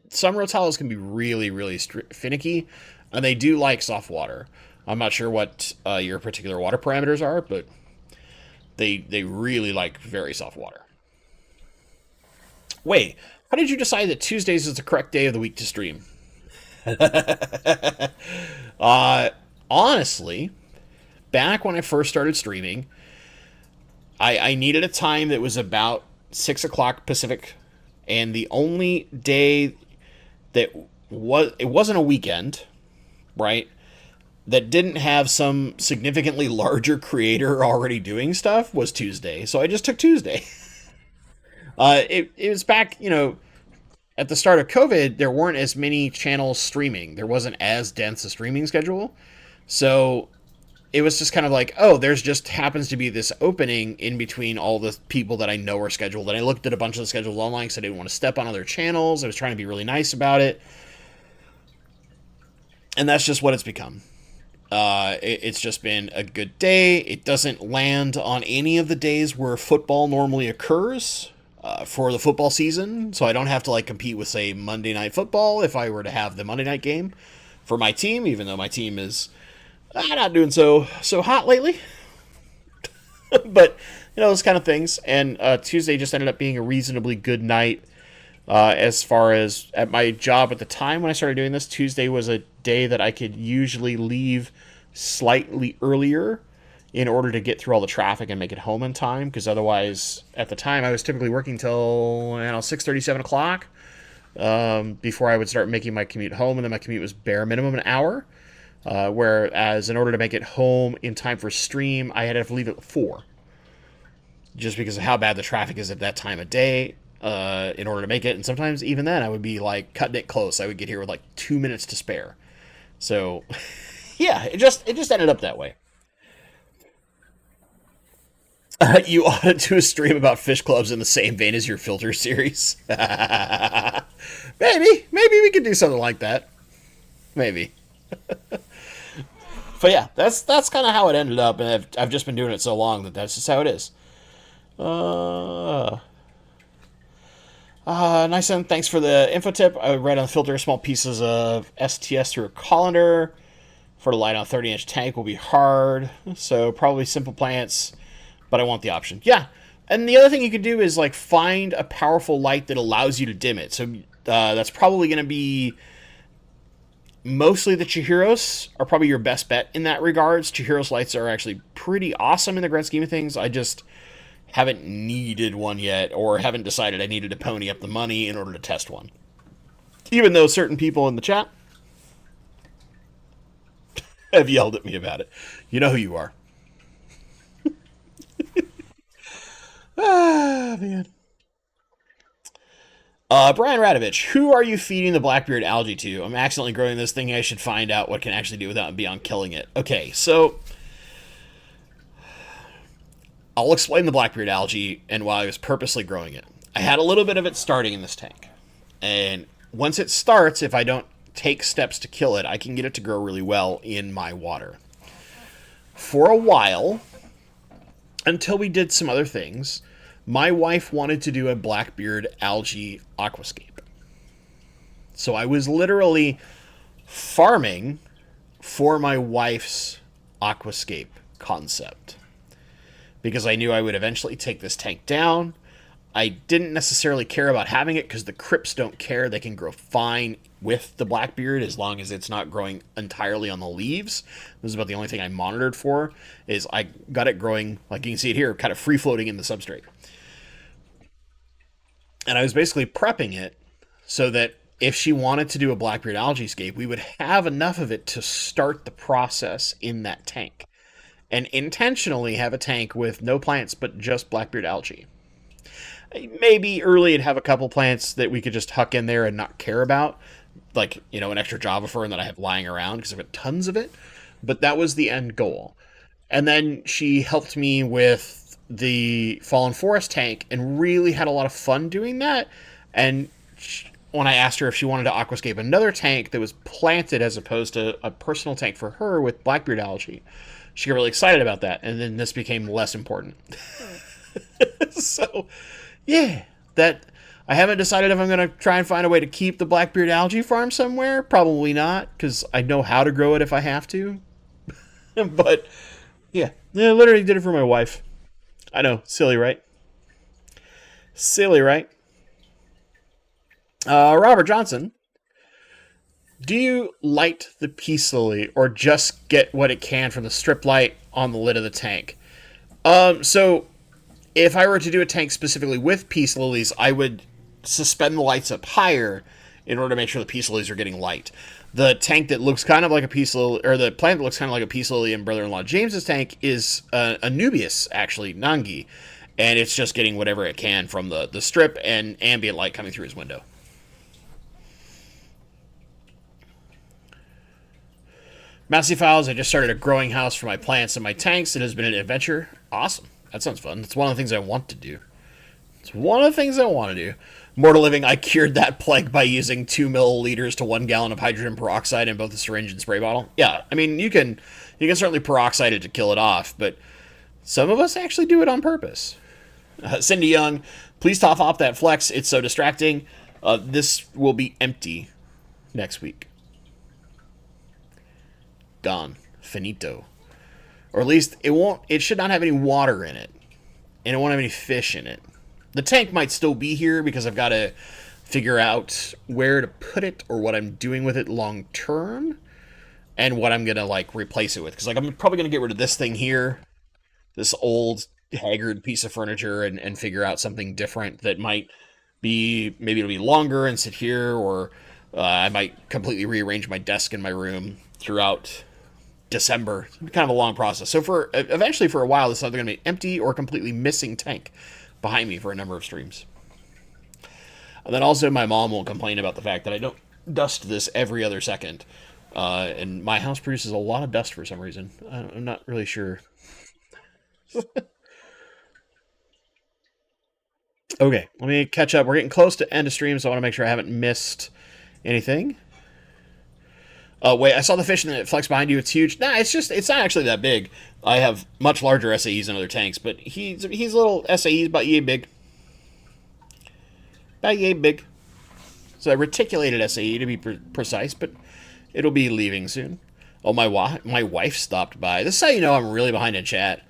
Some rotalas can be really, really finicky, and they do like soft water. I'm not sure what your particular water parameters are, but they really like very soft water. Wait, how did you decide that Tuesdays is the correct day of the week to stream? uh, Honestly, back when I first started streaming, I needed a time that was about 6 o'clock Pacific, and the only day that it wasn't a weekend, right? That didn't have some significantly larger creator already doing stuff was Tuesday. So I just took Tuesday. It was back, at the start of COVID, there weren't as many channels streaming. There wasn't as dense a streaming schedule. So it was just kind of like, oh, there's just happens to be this opening in between all the people that I know are scheduled. And I looked at a bunch of the schedules online because I didn't want to step on other channels. I was trying to be really nice about it. And that's just what it's become. It's just been a good day. It doesn't land on any of the days where football normally occurs for the football season, so I don't have to like compete with, say, Monday Night Football if I were to have the Monday night game for my team, even though my team is not doing so hot lately. But those kind of things. And Tuesday just ended up being a reasonably good night. As far as at my job at the time when I started doing this, Tuesday was a day that I could usually leave slightly earlier in order to get through all the traffic and make it home in time, because otherwise, at the time, I was typically working till 6:30, 7 o'clock before I would start making my commute home, and then my commute was bare minimum an hour, whereas in order to make it home in time for stream, I had to leave at 4, just because of how bad the traffic is at that time of day. In order to make it, and sometimes even then I would be like cutting it close. I would get here with like 2 minutes to spare. So yeah, it just ended up that way. You ought to do a stream about fish clubs in the same vein as your filter series. Maybe we could do something like that. Maybe. But yeah, that's kind of how it ended up, and I've just been doing it so long that that's just how it is. Nice one. Thanks for the info tip. I read on the filter small pieces of STS through a colander for the light on a 30-inch tank will be hard. So probably simple plants, but I want the option. Yeah. And the other thing you could do is like find a powerful light that allows you to dim it. So that's probably going to be mostly the Chihiros are probably your best bet in that regards. Chihiro's lights are actually pretty awesome in the grand scheme of things. I just haven't needed one yet, or haven't decided I needed to pony up the money in order to test one. Even though certain people in the chat have yelled at me about it. You know who you are. Ah, man. Brian Radovich, who are you feeding the Blackbeard algae to? I'm accidentally growing this thing. I should find out what can actually do without beyond killing it. Okay, so I'll explain the Blackbeard algae and why I was purposely growing it. I had a little bit of it starting in this tank. And once it starts, if I don't take steps to kill it, I can get it to grow really well in my water. For a while, until we did some other things, my wife wanted to do a Blackbeard algae aquascape. So I was literally farming for my wife's aquascape concept. Because I knew I would eventually take this tank down. I didn't necessarily care about having it because the crypts don't care. They can grow fine with the Blackbeard as long as it's not growing entirely on the leaves. This is about the only thing I monitored for, is I got it growing, like you can see it here, kind of free-floating in the substrate. And I was basically prepping it so that if she wanted to do a Blackbeard algaescape, we would have enough of it to start the process in that tank. And intentionally have a tank with no plants but just Blackbeard algae. Maybe early and have a couple plants that we could just huck in there and not care about. Like, you know, an extra Java fern that I have lying around because I've got tons of it. But that was the end goal. And then she helped me with the Fallen Forest tank and really had a lot of fun doing that. And when I asked her if she wanted to aquascape another tank that was planted as opposed to a personal tank for her with Blackbeard algae, she got really excited about that. And then this became less important. So, yeah, that I haven't decided if I'm going to try and find a way to keep the Blackbeard algae farm somewhere. Probably not, because I know how to grow it if I have to. But, yeah, I literally did it for my wife. I know, silly, right? Silly, right? Robert Johnson, do you light the peace lily or just get what it can from the strip light on the lid of the tank? So if I were to do a tank specifically with peace lilies, I would suspend the lights up higher in order to make sure the peace lilies are getting light. The tank that looks kind of like a peace lily, or the plant that looks kind of like a peace lily in brother-in-law James's tank is a Nubius, actually, Nangi. And it's just getting whatever it can from the strip and ambient light coming through his window. Massey Files, I just started a growing house for my plants and my tanks. It has been an adventure. Awesome. That sounds fun. It's one of the things I want to do. It's one of the things I want to do. Mortal Living, I cured that plague by using 2 milliliters to 1 gallon of hydrogen peroxide in both the syringe and spray bottle. Yeah, I mean, you can certainly peroxide it to kill it off, but some of us actually do it on purpose. Cindy Young, please top off that flex. It's so distracting. This will be empty next week. Gone. Finito. Or at least it should not have any water in it. And it won't have any fish in it. The tank might still be here because I've got to figure out where to put it or what I'm doing with it long term and what I'm going to like replace it with. Because like I'm probably going to get rid of this thing here, this old haggard piece of furniture, and figure out something different that might be, maybe it'll be longer and sit here, or I might completely rearrange my desk in my room throughout December. It's kind of a long process. So eventually for a while, this is either going to be an empty or completely missing tank behind me for a number of streams. And then also my mom will complain about the fact that I don't dust this every other second. And my house produces a lot of dust for some reason. I'm not really sure. Okay, let me catch up. We're getting close to end of stream, so I want to make sure I haven't missed anything. Wait, I saw the fish in the flex behind you. It's huge. Nah, it's not actually that big. I have much larger SAEs than other tanks, but he's a little SAEs about yay big. About yay big. It's a reticulated SAE to be precise, but it'll be leaving soon. Oh, my wife stopped by. This is how you know I'm really behind in chat.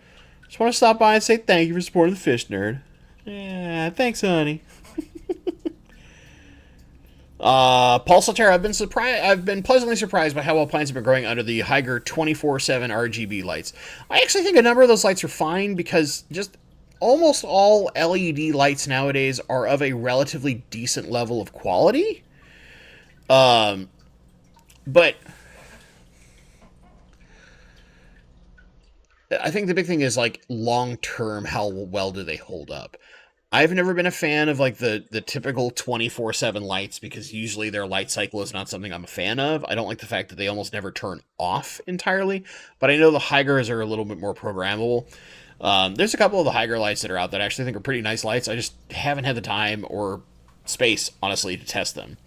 Just want to stop by and say thank you for supporting the Fish Nerd. Yeah, thanks, honey. Pulsatera, I've been pleasantly surprised by how well plants have been growing under the Higer 24/7 RGB lights. I actually think a number of those lights are fine because just almost all LED lights nowadays are of a relatively decent level of quality. But I think the big thing is like long term, how well do they hold up? I've never been a fan of like the typical 24/7 lights because usually their light cycle is not something I'm a fan of. I don't like the fact that they almost never turn off entirely, but I know the Higers are a little bit more programmable. There's a couple of the Higer lights that are out that I actually think are pretty nice lights. I just haven't had the time or space, honestly, to test them.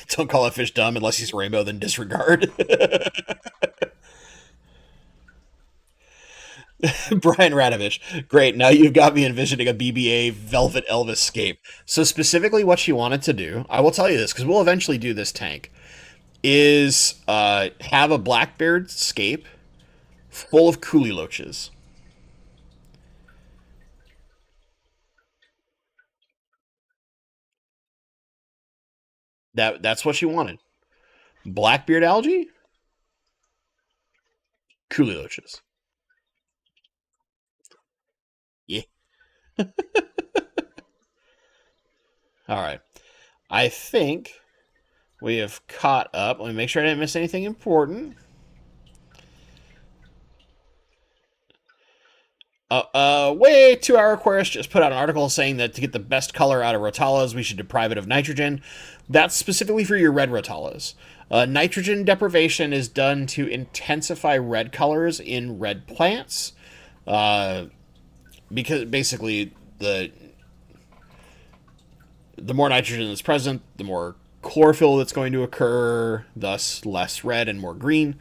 Don't call a fish dumb unless he's rainbow, then disregard. Brian Radovich. Great. Now you've got me envisioning a BBA Velvet Elvis scape. So specifically what she wanted to do, I will tell you this because we'll eventually do this tank, is have a Blackbeard scape full of coolie loaches. That's what she wanted. Blackbeard algae, coolie loaches. Yeah. All right. I think we have caught up. Let me make sure I didn't miss anything important. Way 2 hour Aquarius just put out an article saying that to get the best color out of rotalas, we should deprive it of nitrogen. That's specifically for your red rotalas. Nitrogen deprivation is done to intensify red colors in red plants. Because basically the more nitrogen that's present, the more chlorophyll that's going to occur, thus less red and more green.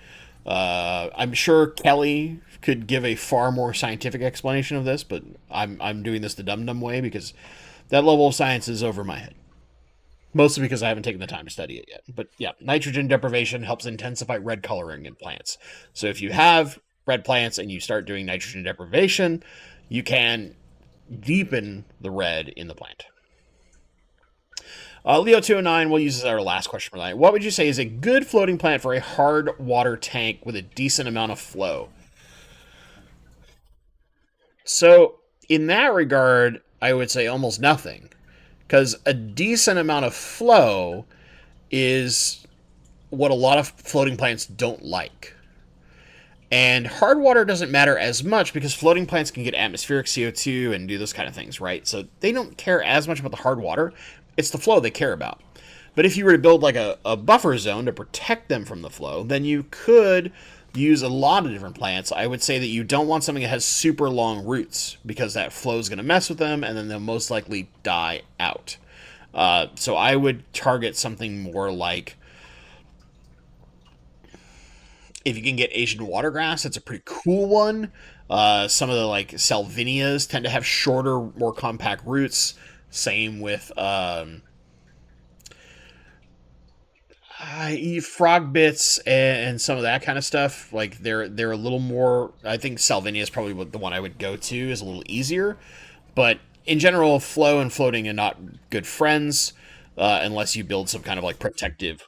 I'm sure Kelly could give a far more scientific explanation of this, but I'm doing this the dum-dum way because that level of science is over my head. Mostly because I haven't taken the time to study it yet. But yeah, nitrogen deprivation helps intensify red coloring in plants. So if you have red plants and you start doing nitrogen deprivation, you can deepen the red in the plant. Leo209 will use as our last question for tonight. What would you say is a good floating plant for a hard water tank with a decent amount of flow? So, in that regard, I would say almost nothing. Because a decent amount of flow is what a lot of floating plants don't like. And hard water doesn't matter as much because floating plants can get atmospheric CO2 and do those kind of things, right? So they don't care as much about the hard water. It's the flow they care about. But if you were to build like a buffer zone to protect them from the flow, then you could use a lot of different plants. I would say that you don't want something that has super long roots because that flow is going to mess with them and then they'll most likely die out. So I would target something more like, if you can get Asian watergrass, that's a pretty cool one. Some of the like salvinias tend to have shorter, more compact roots. Same with frog bits and some of that kind of stuff. Like they're a little more. I think salvinia is probably the one I would go to. Is a little easier, but in general, flow and floating are not good friends unless you build some kind of like protective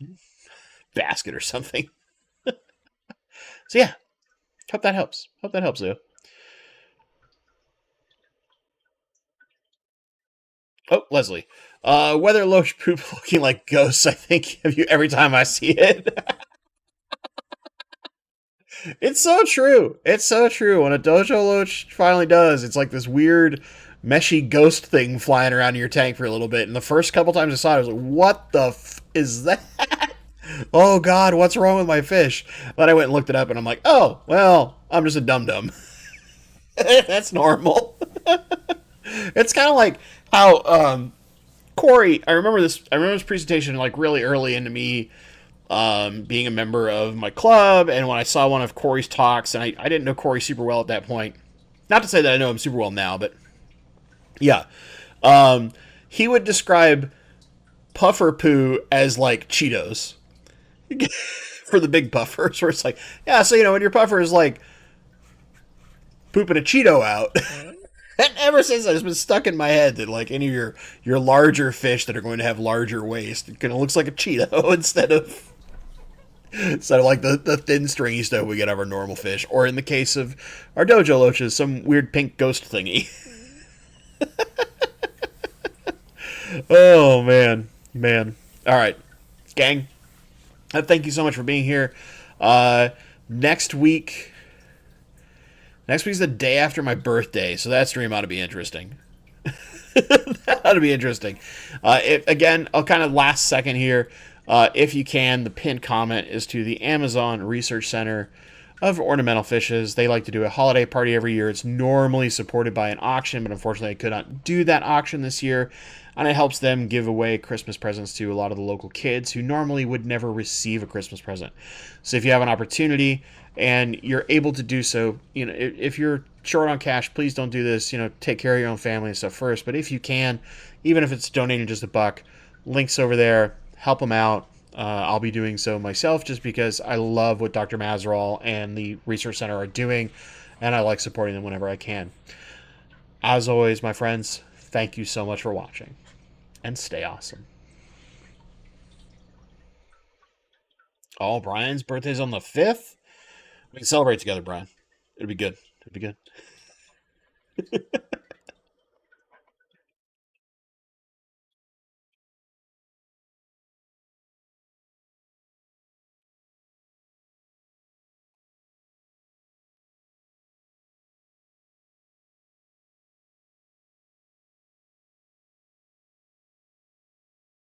basket or something. So yeah, hope that helps. Hope that helps, Leo. Oh, Leslie. Weather loach poop looking like ghosts, I think, every time I see it. It's so true. It's so true. When a dojo loach finally does, it's like this weird, meshy ghost thing flying around in your tank for a little bit. And the first couple times I saw it, I was like, what the is that? Oh, God, what's wrong with my fish? Then I went and looked it up, and I'm like, oh, well, I'm just a dum-dum. That's normal. It's kind of like how Corey. I remember this. I remember this presentation like really early into me being a member of my club, and when I saw one of Corey's talks, and I didn't know Corey super well at that point. Not to say that I know him super well now, but Yeah. He would describe puffer poo as like Cheetos for the big puffers, where it's like, yeah, so when your puffer is like pooping a Cheeto out. And ever since that, it's been stuck in my head that like any of your larger fish that are going to have larger waist, it kind of looks like a Cheeto instead of like the thin stringy stuff we get out of our normal fish, or in the case of our dojo loaches, some weird pink ghost thingy. Oh man, man. All right, gang. Thank you so much for being here. Uh, next week, next week's the day after my birthday, so that stream ought to be interesting. That'll be interesting. Again, I'll kind of last second here. If you can, the pinned comment is to the Amazon Research Center of Ornamental Fishes. They like to do a holiday party every year. It's normally supported by an auction, but unfortunately, I could not do that auction this year. And it helps them give away Christmas presents to a lot of the local kids who normally would never receive a Christmas present. So if you have an opportunity and you're able to do so, if you're short on cash, please don't do this. Take care of your own family and stuff first. But if you can, even if it's donating just $1, links over there, help them out. I'll be doing so myself just because I love what Dr. Mazerall and the Research Center are doing, and I like supporting them whenever I can. As always, my friends, thank you so much for watching, and stay awesome. Oh, Brian's birthday's on the 5th? We can celebrate together, Brian. It'll be good. It'll be good.